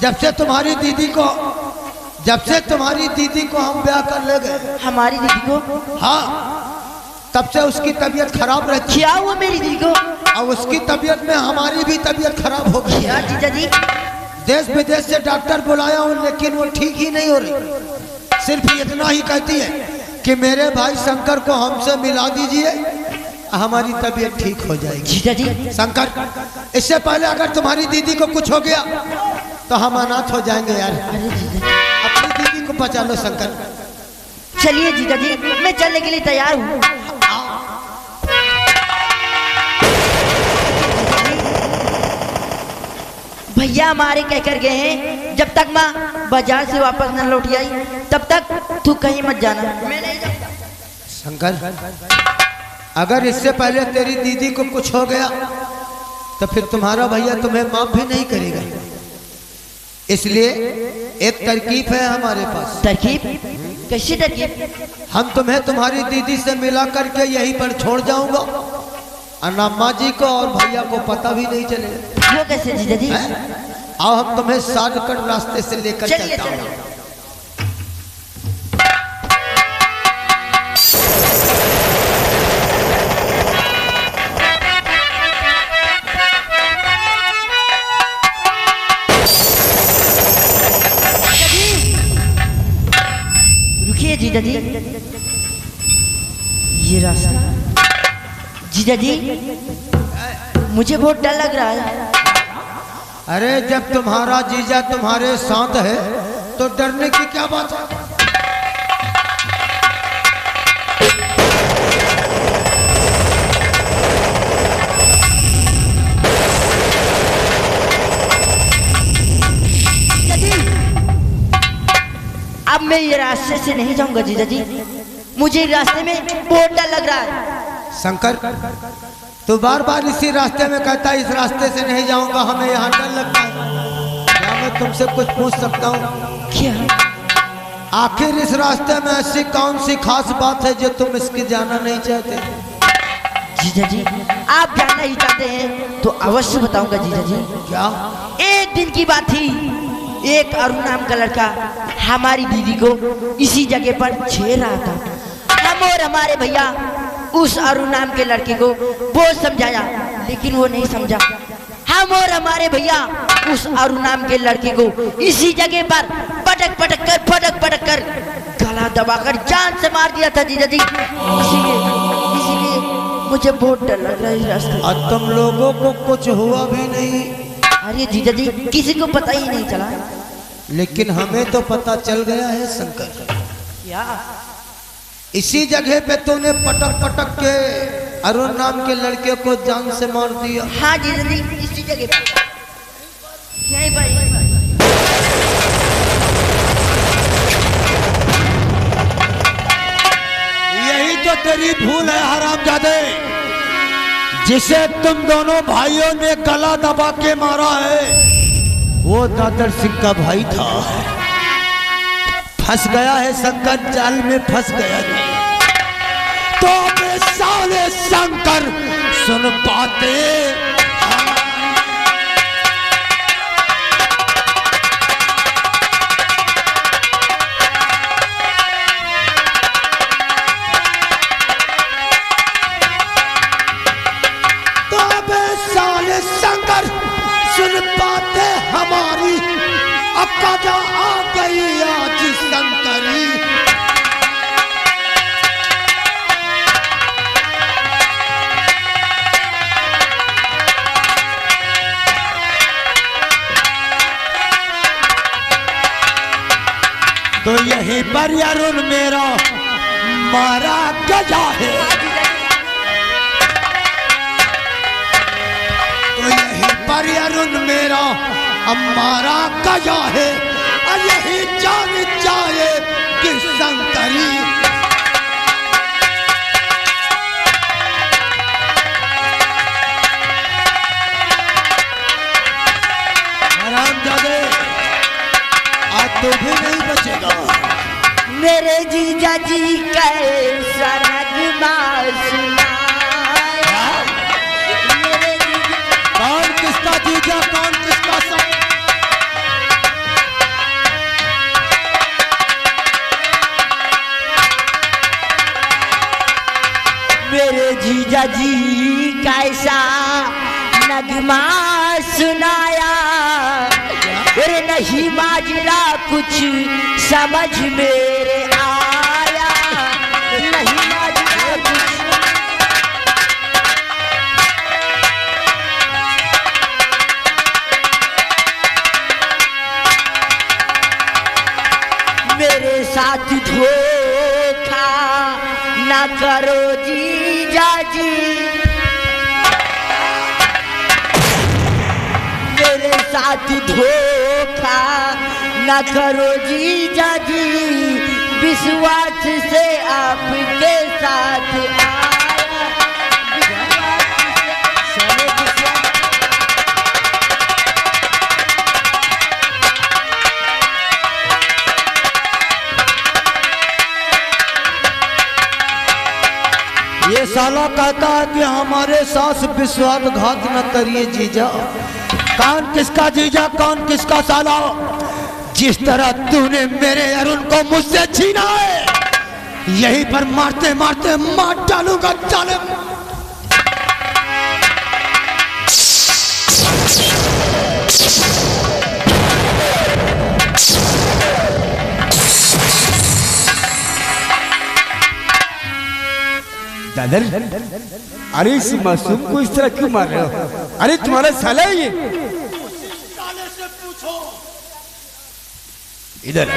जब से तुम्हारी दीदी को हम ब्याह कर ले गए। हमारी दीदी को? हाँ, तब से उसकी तबीयत खराब रहती। क्या हुआ मेरी दीदी को? और उसकी तबीयत में हमारी भी तबीयत खराब हो गई। क्या जीजा जी? देश विदेश से डॉक्टर बुलाया हूँ, लेकिन वो ठीक ही नहीं हो रही। सिर्फ इतना ही कहती है कि मेरे भाई शंकर को हमसे मिला दीजिए, हमारी तबीयत ठीक हो जाएगी। जीजा जी, शंकर, इससे पहले अगर तुम्हारी दीदी को कुछ हो गया तो हम अनाथ हो जाएंगे यार। अरे जीजा, अपनी दीदी को बचा लो शंकर। चलिए जीजा जी, मैं चलने के लिए तैयार हूँ। भैया हमारे कह कर गए हैं, जब तक माँ बाजार से वापस न लौट आई तब तक तू कहीं मत जाना। मैं नहीं जाऊंगा। शंकर, अगर इससे पहले तेरी दीदी को कुछ हो गया तो फिर तुम्हारा भैया तुम्हें माफ भी नहीं करेगा। इसलिए एक तरकीब है हमारे पास। तरकीब? कैसी तरकीब? हम तुम्हें तुम्हारी दीदी से मिला करके यहीं पर छोड़ जाऊंगा, और ना माँ जी को और भैया को पता भी नहीं चलेगा। वो कैसे जीजा जी? आओ हम तुम्हें शॉर्टकट रास्ते से लेकर चलिए चलता हूँ। चलिए। रुकिए जीजा जी, ये रास्ता। जीजा जी, मुझे बहुत डर लग रहा है। अरे जब तुम्हारा जीजा तुम्हारे साथ है तो डरने की क्या बात है? जीजा जी, अब मैं ये रास्ते से नहीं जाऊंगा जीजा जी, मुझे रास्ते में बहुत डर लग रहा है। शंकर, तो बार बार इसी रास्ते में कहता है इस रास्ते से नहीं जाऊंगा, हमें यहाँ डर लगता है। क्या मैं तुमसे कुछ पूछ सकता हूँ? क्या? आखिर इस रास्ते में ऐसी कौन सी खास बात है जो तुम इसकी जाना नहीं चाहते? जीजा जी, आप जानना ही चाहते हैं तो अवश्य बताऊंगा जीजा जी। क्या? एक दिन की बात थी, एक अरुण नाम का लड़का हमारी दीदी को इसी जगह पर छेड़ रहा था। हम और हमारे भैया उस अरुण नाम के लड़के को बहुत समझाया, लेकिन वो नहीं समझा। हम और हमारे भैया उस अरुण नाम के लड़के को इसी जगह पर पटक पटक कर गला दबाकर जान से मार दिया था जीजा जी। इसीलिए मुझे बहुत डर लग रहा है इस रास्ते। और तुम लोगों को कुछ हुआ भी नहीं? अरे जीजा जी, किसी को पता ही नहीं चला। लेकिन हमें तो पता चल गया है शंकर। क्या? इसी जगह पे तूने पटक के अरुण नाम के लड़के को जान से मार दिया। हाँ जीजा जी, इसी जगह पर। यहीं पर। यही तो तेरी भूल है हरामजादे, जिसे तुम दोनों भाइयों ने गला दबा के मारा है वो दादर सिंह का भाई था। फंस गया है शंकर, जाल में फंस गया है। तो मैं साले शंकर सुन पाते शंकर सुन पाते हमारी अक्का आ गई आज शंकरी। तो यहीं पर अरुण मेरा मारा गया है, तो यहीं पर अरुण मेरा हमारा गया है, और यही जान जाए कि शंकरी। तू भी नहीं बचेगा। मेरे जीजा जी कैसा नगमा सुनाया। मेरे जीजा कौन किसका जीजा कौन किसका सब? मेरे जीजा जी कैसा नगमा सुनाया। अरे नहीं माजरा कुछ समझ मेरे आया। नहीं माजरा कुछ मेरे साथ धोखा ना करो जीजा जी। मेरे साथ धोखा ना करो जीजा जी। विश्वास से आपके साथ आया। ये साला कहता है कि हमारे साथ विश्वासघात न करिए जीजा। कौन किसका जीजा कौन किसका साला? जिस तरह तूने मेरे अरुण को मुझसे छीना है, यहीं पर मारते मारते मार डालूंगा जालिम। दादर, अरे इस मासूम को इस तरह क्यों मार रहे हो? अरे तुम्हारा साला है ये। इधर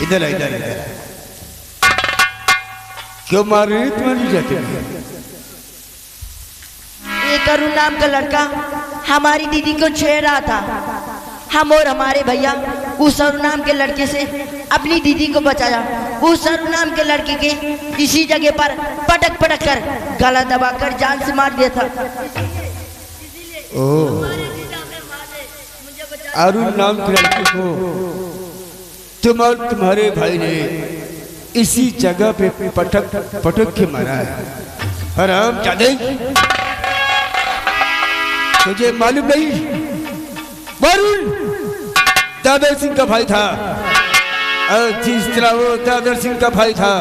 इधर इधर इधर क्यों मार रहे तुम्हारी जाते? एक अरुण नाम का लड़का हमारी दीदी को छेड़ रहा था। हम और हमारे भैया उस अरुण नाम के लड़के से अपनी दीदी को बचाया। उस अरुण नाम के लड़के के इसी जगह पर पटक पटक कर गला दबाकर जान से मार दिया था। ओह, अरुण नाम के लड़के को तुम और तुम्हारे भाई ने इसी जगह पे पटक पटक के मारा है। हराम जादे, तुझे मालूम नहीं वरुण दादर सिंह का भाई था, और जिस तरह वो दादर सिंह का भाई था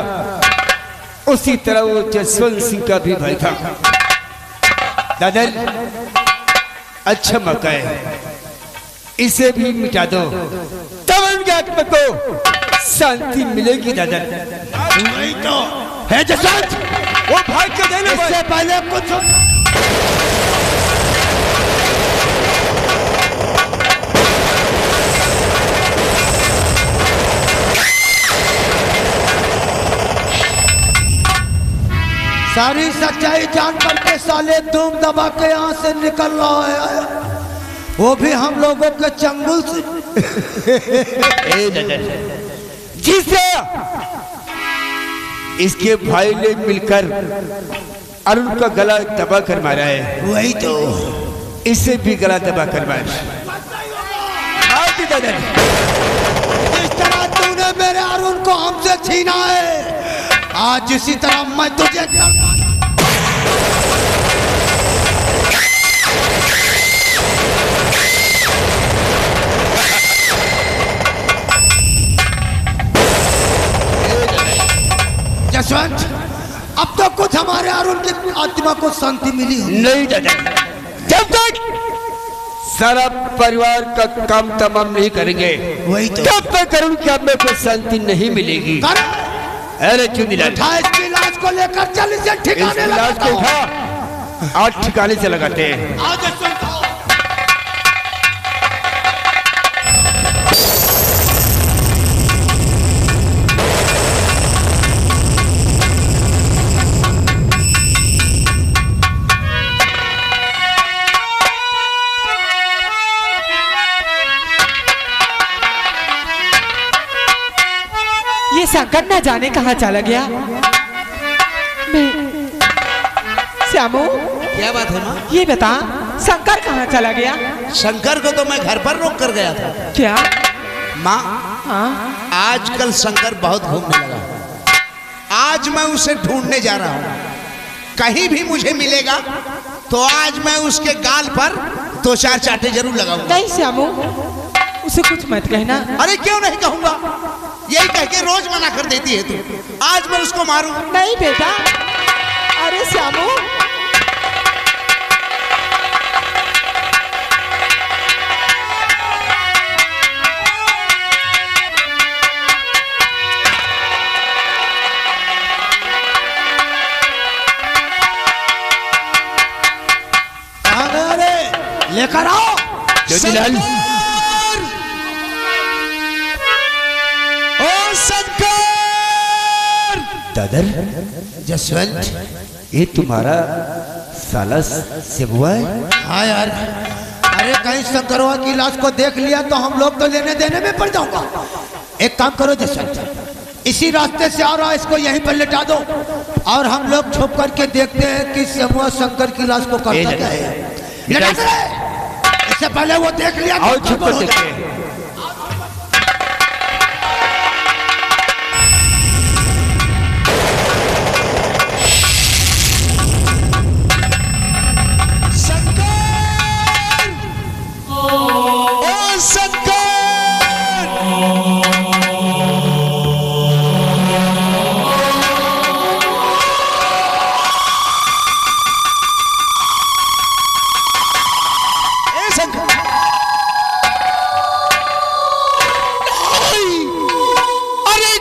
उसी तरह वो जसवंत सिंह का भी भाई था। दादर, अच्छा मौका है, इसे भी मिटा दो तब उनके आत्मा को शांति मिलेगी। दादर, वही तो है जसवंत, वो भाई के देने इससे पहले कुछ सारी सच्चाई जान कर के साले धूम दबा के यहाँ से निकल रहा है, वो भी हम लोगों के चंगुल से। जिसे इसके भाई ने मिलकर अरुण का गला दबा कर मारा है, वही तो इसे भी गला दबा कर मारा। जिस तरह तूने मेरे अरुण को हमसे छीना है, आज इसी तरह मैं तुझे जसवंत, अब तो कुछ हमारे अरुण की आत्मा को शांति मिली हो। नहीं दादा, जब तक सारा परिवार का काम तमाम नहीं करेंगे वही तो तब तक अरुण की आत्मा को शांति नहीं मिलेगी। अरे चुनिला, इसकी लाश को लेकर चल, इसे ठिकाने लाश को उठा, आज ठिकाने से लगाते हैं। ये शंकर न जाने कहाँ चला गया। मैं श्यामू, क्या बात है माँ? ये बता शंकर कहाँ चला गया? शंकर को तो मैं घर पर रोक कर गया था। क्या माँ हाँ आजकल शंकर बहुत घूमने लगा है। आज मैं उसे ढूंढने जा रहा हूँ। कहीं भी मुझे मिलेगा तो आज मैं उसके गाल पर 2-4 चाटे जरूर लगाऊंगा। नहीं श्यामू, उसे कुछ मत कहना। अरे क्यों नहीं कहूंगा, यही कह के रोज मना कर देती है तू। आज मैं उसको मारूं। नहीं बेटा, अरे श्यामू लेकर आओ ज्योतिलाल। ओ शंकर! दादर जसवंत, ये तुम्हारा साला सेबुआ है? हाँ यार, अरे कहीं शंकरवा की लाश को देख लिया तो हम लोग तो लेने देने में पड़ जाऊंगा। एक काम करो जसवंत, इसी रास्ते से आ रहा है, इसको यहीं पर लेटा दो और हम लोग छुप करके देखते हैं कि सेबुआ शंकर की लाश को करता क्या है। लेटा दे, इससे पहले वो देख लिया आओ छुप कर देखते हैं।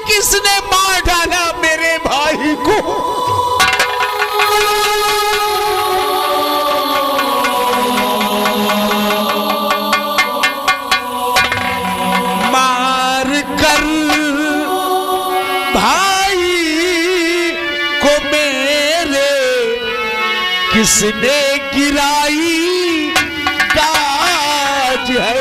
किसने मार डाला मेरे भाई को? मार कर भाई को मेरे किसने गिराई गाज है।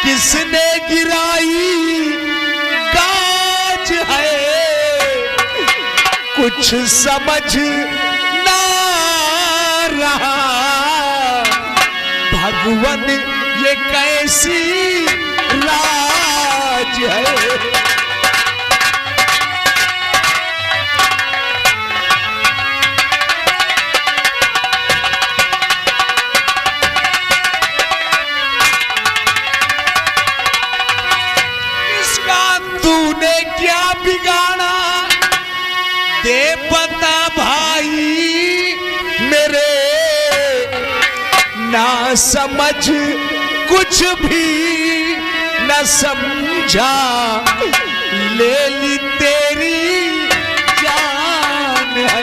किसने गिराई गाज है, कुछ समझ ना रहा भगवान ये कैसी राज है। तूने क्या बिगाड़ा दे पता भाई मेरे, ना समझ कुछ भी न समझा, ले ली तेरी जान है।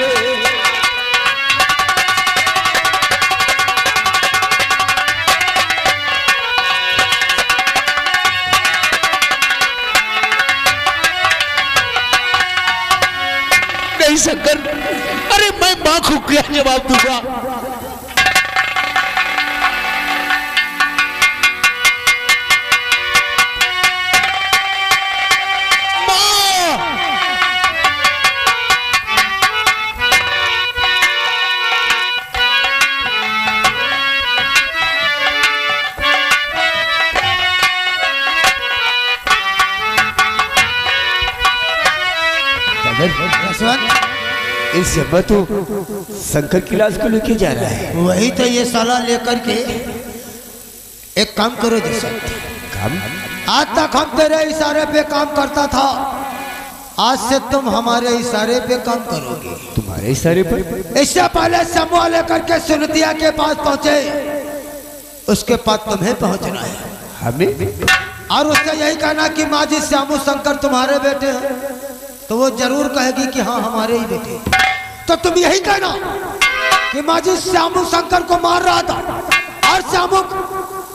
नहीं शंकर, अरे मैं मां को क्या जवाब दूंगा? इस समय तो शंकर की लाश को लेके जा रहा है। वही तो ये साला लेकर के। एक काम करो जसवंत, काम? आज तक हम तेरे इशारे पे काम करता था, आज से तुम हमारे इशारे पे काम करोगे। तुम्हारे इशारे पर? इससे पहले समूह लेकर के सुनतिया के पास पहुंचे, उसके पास तुम्हें पहुंचना है। हमें? और उससे यही कहना कि माँ जी श्यामू शंकर तुम्हारे बेटे हैं, तो वो जरूर कहेगी कि हाँ हमारे ही बेटे। तो तुम यही कहना कि माँ जी श्यामू शंकर को मार रहा था और श्यामू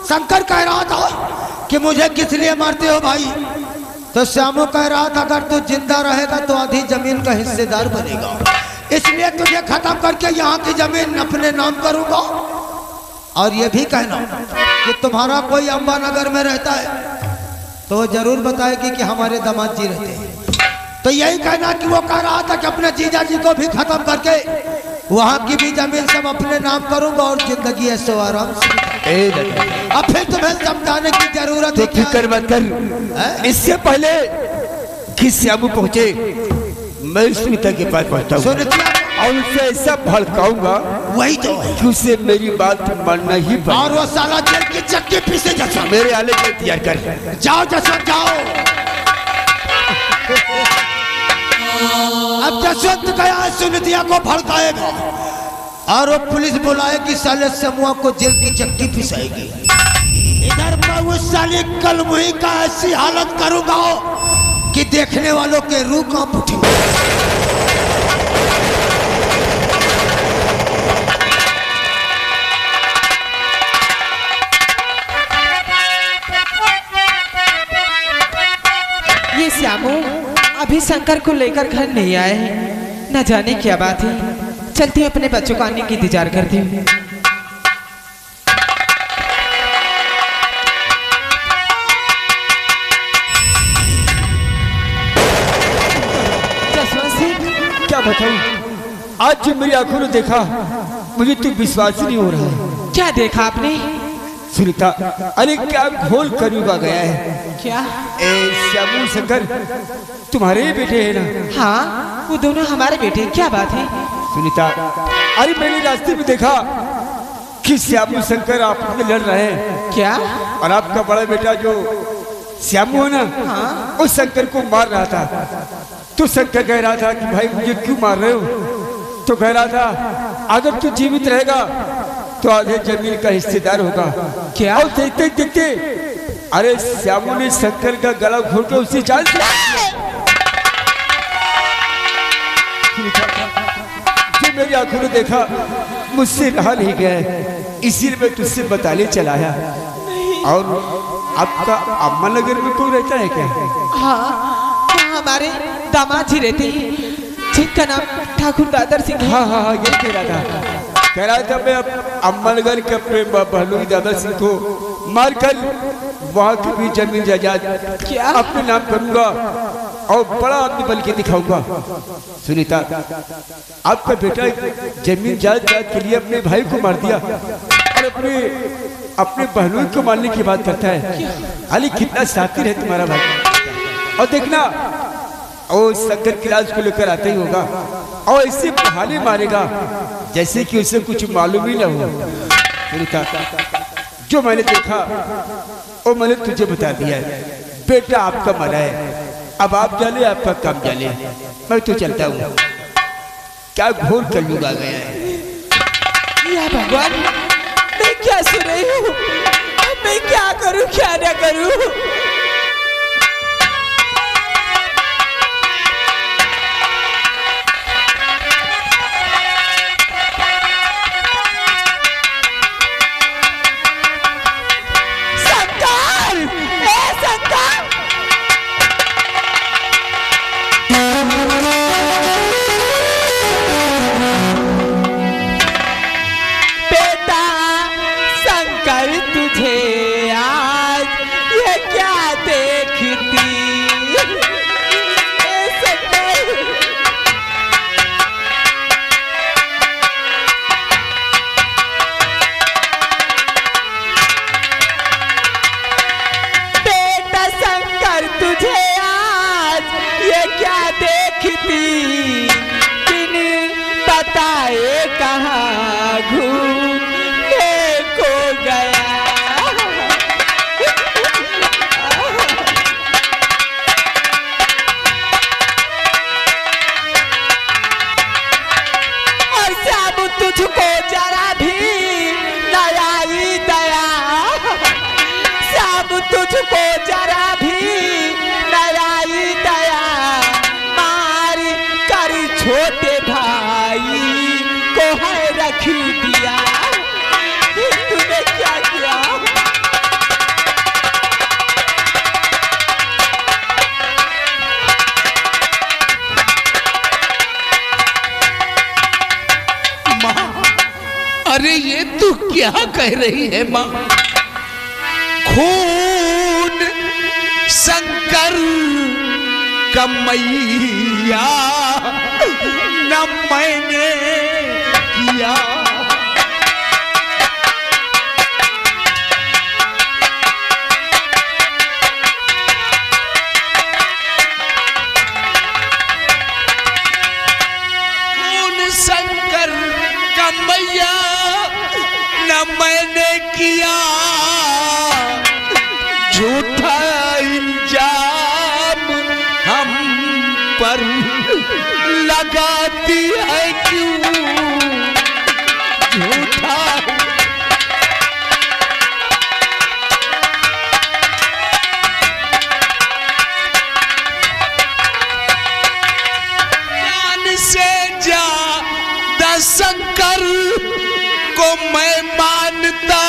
शंकर कह रहा था कि मुझे किस लिए मारते हो भाई। तो श्यामू कह रहा था अगर तू जिंदा रहेगा तो आधी जमीन का हिस्सेदार बनेगा, इसलिए तुझे खत्म करके यहाँ की जमीन अपने नाम करूंगा और ये भी कहना कि तुम्हारा कोई अंबानगर में रहता है तो जरूर बताएगी कि हमारे दामाद जी रहते हैं। तो यही कहना कि वो कह रहा था कि अपने जीजा जी को भी खत्म करके वहाँ की भी जमीन सब अपने नाम करूंगा और जिंदगी ऐसे आराम से। अब फिर तुम्हें समझाने की जरूरत है। फिक्र मत कर, इससे पहले कि श्यामू पहुंचे मैं सुनीता के पास पहुंचता हूँ और उसे ऐसा भड़काऊंगा वही तो है कि उसे मेरी बात मानना ही पड़ेगा। और वो साला जेल की चक्की पीछे जैसा मेरे आले को तैयार कर। जाओ जसवंत जाओ। अब जसवंत गया सुनितिया को भड़काएगा और वो पुलिस बुलाएगी, साले समूह को जेल की चक्की पिसाएगी। इधर मैं उस साले कलमुही का ऐसी हालत करूंगा कि देखने वालों के रूह कांप उठेंगे। ये श्यामू अभी शंकर को लेकर घर नहीं आए हैं, न जाने क्या बात है। चलती हूँ अपने बच्चों को आने की इंतजार करती हूँ। क्या बताऊं, आज जो मेरी आंखों ने देखा मुझे तो विश्वास ही नहीं हो रहा है। क्या देखा आपने? सुनीता, अरे क्या घोल करूँगा गया है। क्या? श्यामू शंकर तुम्हारे ही बेटे हैं ना? हाँ, वो दोनों हमारे बेटे। क्या बात है? सुनीता, अरे मैंने रास्ते में देखा कि श्यामू शंकर आपस में लड़ रहे हैं। क्या? और आपका बड़ा बेटा जो श्यामू है ना, हाँ? उस शंकर को मार रहा था। तो शंकर कह रहा था कि भाई मुझे क्यों मार रहे हो? तो कह रहा था अगर तू जीवित रहेगा तो आधे जमीन का हिस्सेदार होगा। क्या? और देखते देखते अरे श्यामू ने शंकर का गला घोट के उसी चाल से जो मेरी आंखों ने देखा मुझसे रहा नहीं गया है, इसीलिए मैं तुझसे बताने चला आया। और आपका अम्मा नगर में कोई रहता है क्या? हाँ, हमारे दामाद जी रहते हैं, जिनका नाम ठाकुर दादर सिंह है। हाँ हाँ हाँ, ये कह रहा था मैं अम्बानगर के अपने बहनोई दादा सिंह को मारकर वहाँ की भी जमीन जायदाद क्या अपने नाम करूंगा और बड़ा आदमी बन के दिखाऊंगा। सुनीता, आपका बेटा जमीन जायदाद के लिए अपने भाई को मार दिया और अपने बहनों को मारने की बात करता है। हाली कितना शातिर है तुम्हारा भाई। और देखना और शंकर की लाश को लेकर आता ही होगा और ऐसे बहाने मारेगा जैसे कि उसे कुछ मालूम ही ना हो। सुनीता, जो मैंने देखा वो मैंने तुझे बता दिया है। बेटा आपका मरा है, अब आप जाने आपका काम जाने, मैं तो चलता हूँ। क्या घोर कलयुग आ गया है। या भगवान, मैं क्या सुन रही हूँ? मैं क्या करूँ क्या ना करूँ? अरे ये तू क्या कह रही है माँ? खून शंकर का मैया न मैंने किया, शंकर का मैया न मैंने किया, झूठा इल्जाम हम पर लगाती है क्यों, झूठा जान से ज्यादा शंकर को मैं मानता,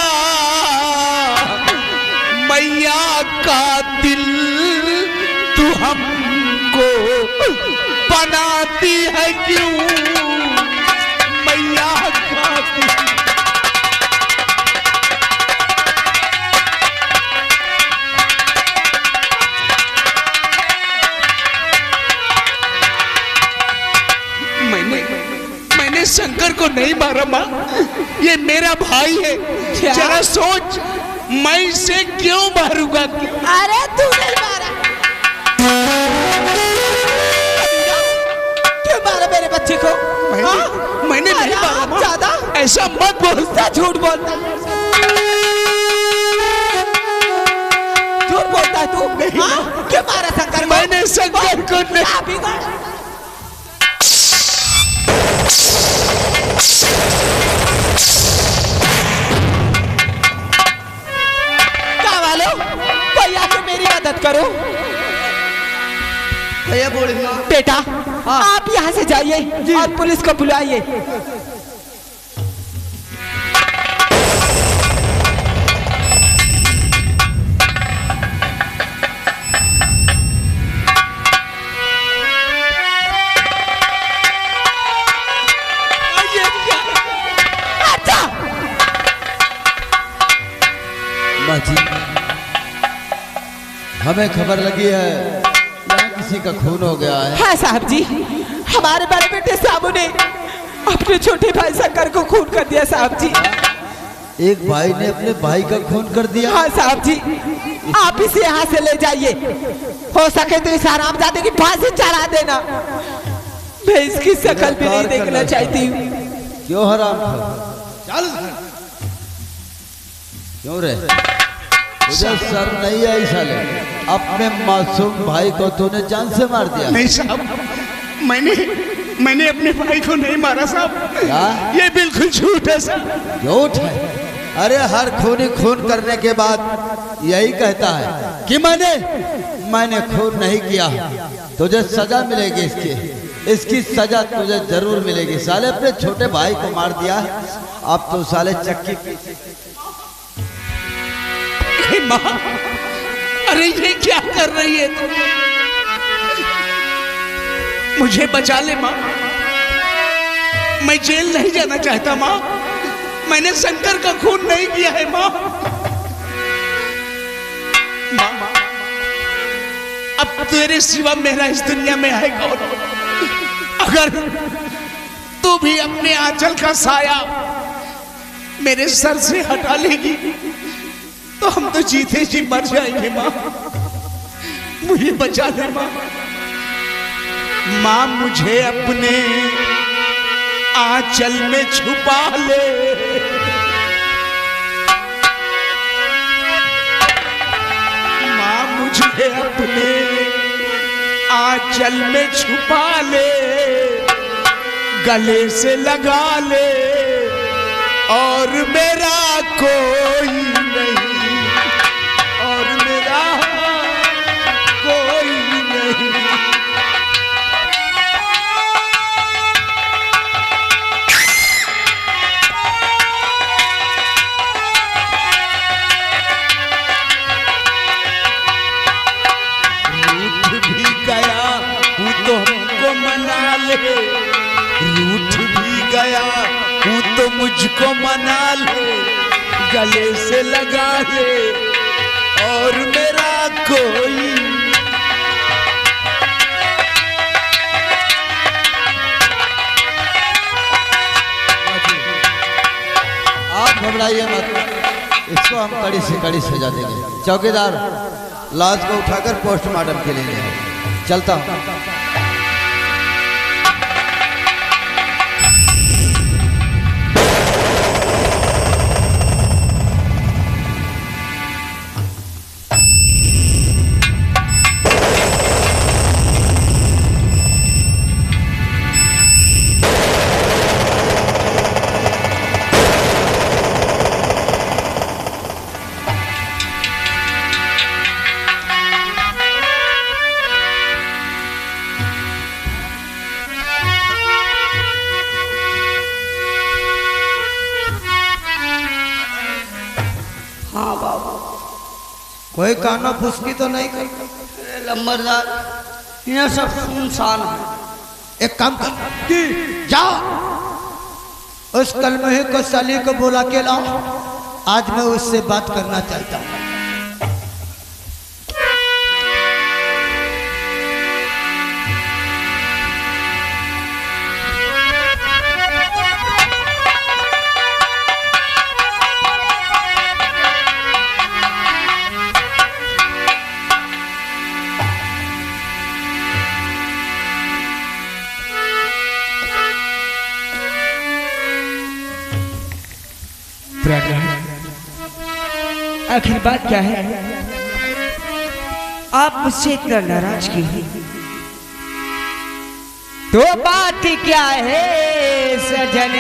मैया का दिल तू हमको बनाती है क्यों, मैया का दिल। मैंने शंकर को नहीं मारा माँ, ये मेरा भाई है। जरा सोच, मैं इसे क्यों मारूंगा? अरे तू नहीं मारा, क्यों मारा मेरे बच्चे को? मैंने नहीं मारा माँ, ज्यादा ऐसा मत बोलता, झूठ बोलता, झूठ बोलता है तू। क्यों मारा शंकर को? मैंने शंकर को नहीं। कोई आके मेरी मदद करो। भैया बोलिए बेटा, आप यहाँ से जाइए और पुलिस को बुलाइए। बाजी, हमें खबर लगी है यहाँ किसी का खून हो गया है। हाँ साहब जी, हमारे बड़े बेटे साबू ने अपने छोटे भाई शंकर को खून कर दिया साहब जी। एक भाई ने अपने भाई का खून कर दिया? हाँ साहब जी, आप इसे यहाँ से ले जाइए, हो सके तो इस हरामजादे की फांसी चढ़ा देना। मैं इसकी शक्ल भी नहीं देखना चाहती हूँ। क्यों हराम? क्यों रे, तुझे शर्म नहीं आई साले? अपने मासूम भाई को तूने जान से मार दिया। नहीं साहब, मैंने अपने भाई को नहीं मारा साहब, ये बिल्कुल झूठ है साहब। झूठ है? अरे हर खूनी खून करने के बाद यही कहता है कि मैंने खून नहीं किया। तुझे सजा मिलेगी, इसकी सजा तुझे जरूर मिलेगी। साले अपने छोटे भाई को मार दिया, अब तो साले चक्की। माँ, अरे ये क्या कर रही है तुम? मुझे बचा ले माँ, मैं जेल नहीं जाना चाहता माँ। मैंने शंकर का खून नहीं किया है माँ। माँ, अब तेरे सिवा मेरा इस दुनिया में है कौन? अगर तू भी अपने आंचल का साया मेरे सर से हटा लेगी तो हम तो जीते जी मर जाएंगे माँ। मुझे बचा ले माँ। माँ, मुझे अपने आंचल में छुपा ले। माँ, मुझे अपने आंचल में छुपा ले, गले से लगा ले, और मेरा कोई नहीं, और मेरा कोई नहीं। रूठ भी गया हूँ तो हमको मना ले, रूठ भी गया हूँ तो मुझको मना ले, गले से लगा ले और मेरा कोई आप घबराइए मत, इसको हम कड़ी से कड़ी सजा देंगे। चौकीदार लाश को उठाकर पोस्टमार्टम के लिए ले आओ। चलता हूँ। हाँ बाबू। कोई काना फुसकी तो नहीं कर? लंबरदार ये सब सुनसान है। एक काम कर, जाओ उस कलमहे को साली को बुला के लाओ। आज मैं उससे बात करना चाहता हूँ। आखिर बात क्या है? आप मुझसे इतना नाराज क्यों हैं? तो बात क्या है सजन,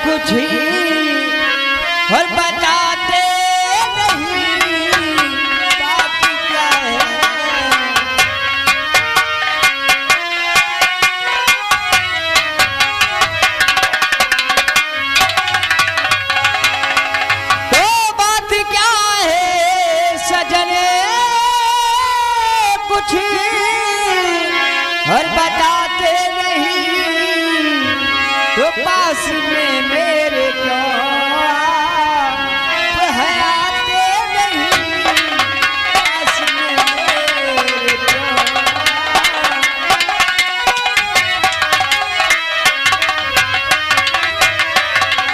कुछ ही और बताते नहीं। बात क्या है? कुछ और बताते नहीं, तो पास में मेरे क्यों आते नहीं? पास में मेरे क्यों?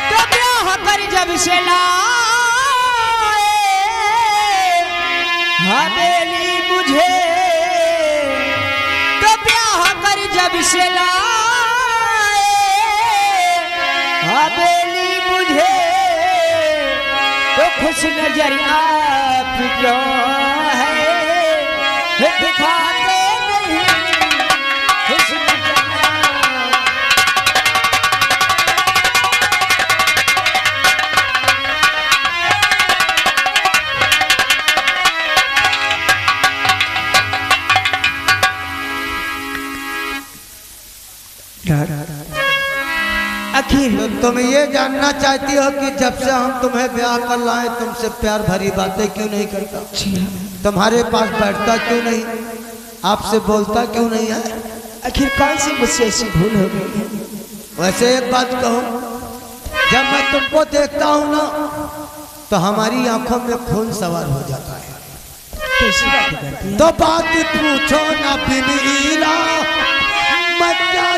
तो ब्याह कर जब से लाए हवेली मुझे, जब से लाए हवेली मुझे, तो खुश नजर आप क्यों है दिखाते नहीं? खुश नजर आखिर तो तुम ये जानना चाहती हो कि जब से हम तुम्हें ब्याह कर लाए तुमसे प्यार भरी बातें क्यों नहीं करता? तुम्हारे पास बैठता क्यों नहीं? आपसे बोलता क्यों नहीं है? आखिर कौन सी मुझसे ऐसी भूल हो गई? वैसे एक बात कहूँ, जब मैं तुमको देखता हूँ ना तो हमारी आंखों में खून सवार हो जाता है। कैसी बात करती है? तो बात पूछो ना बिनीला, मैं क्या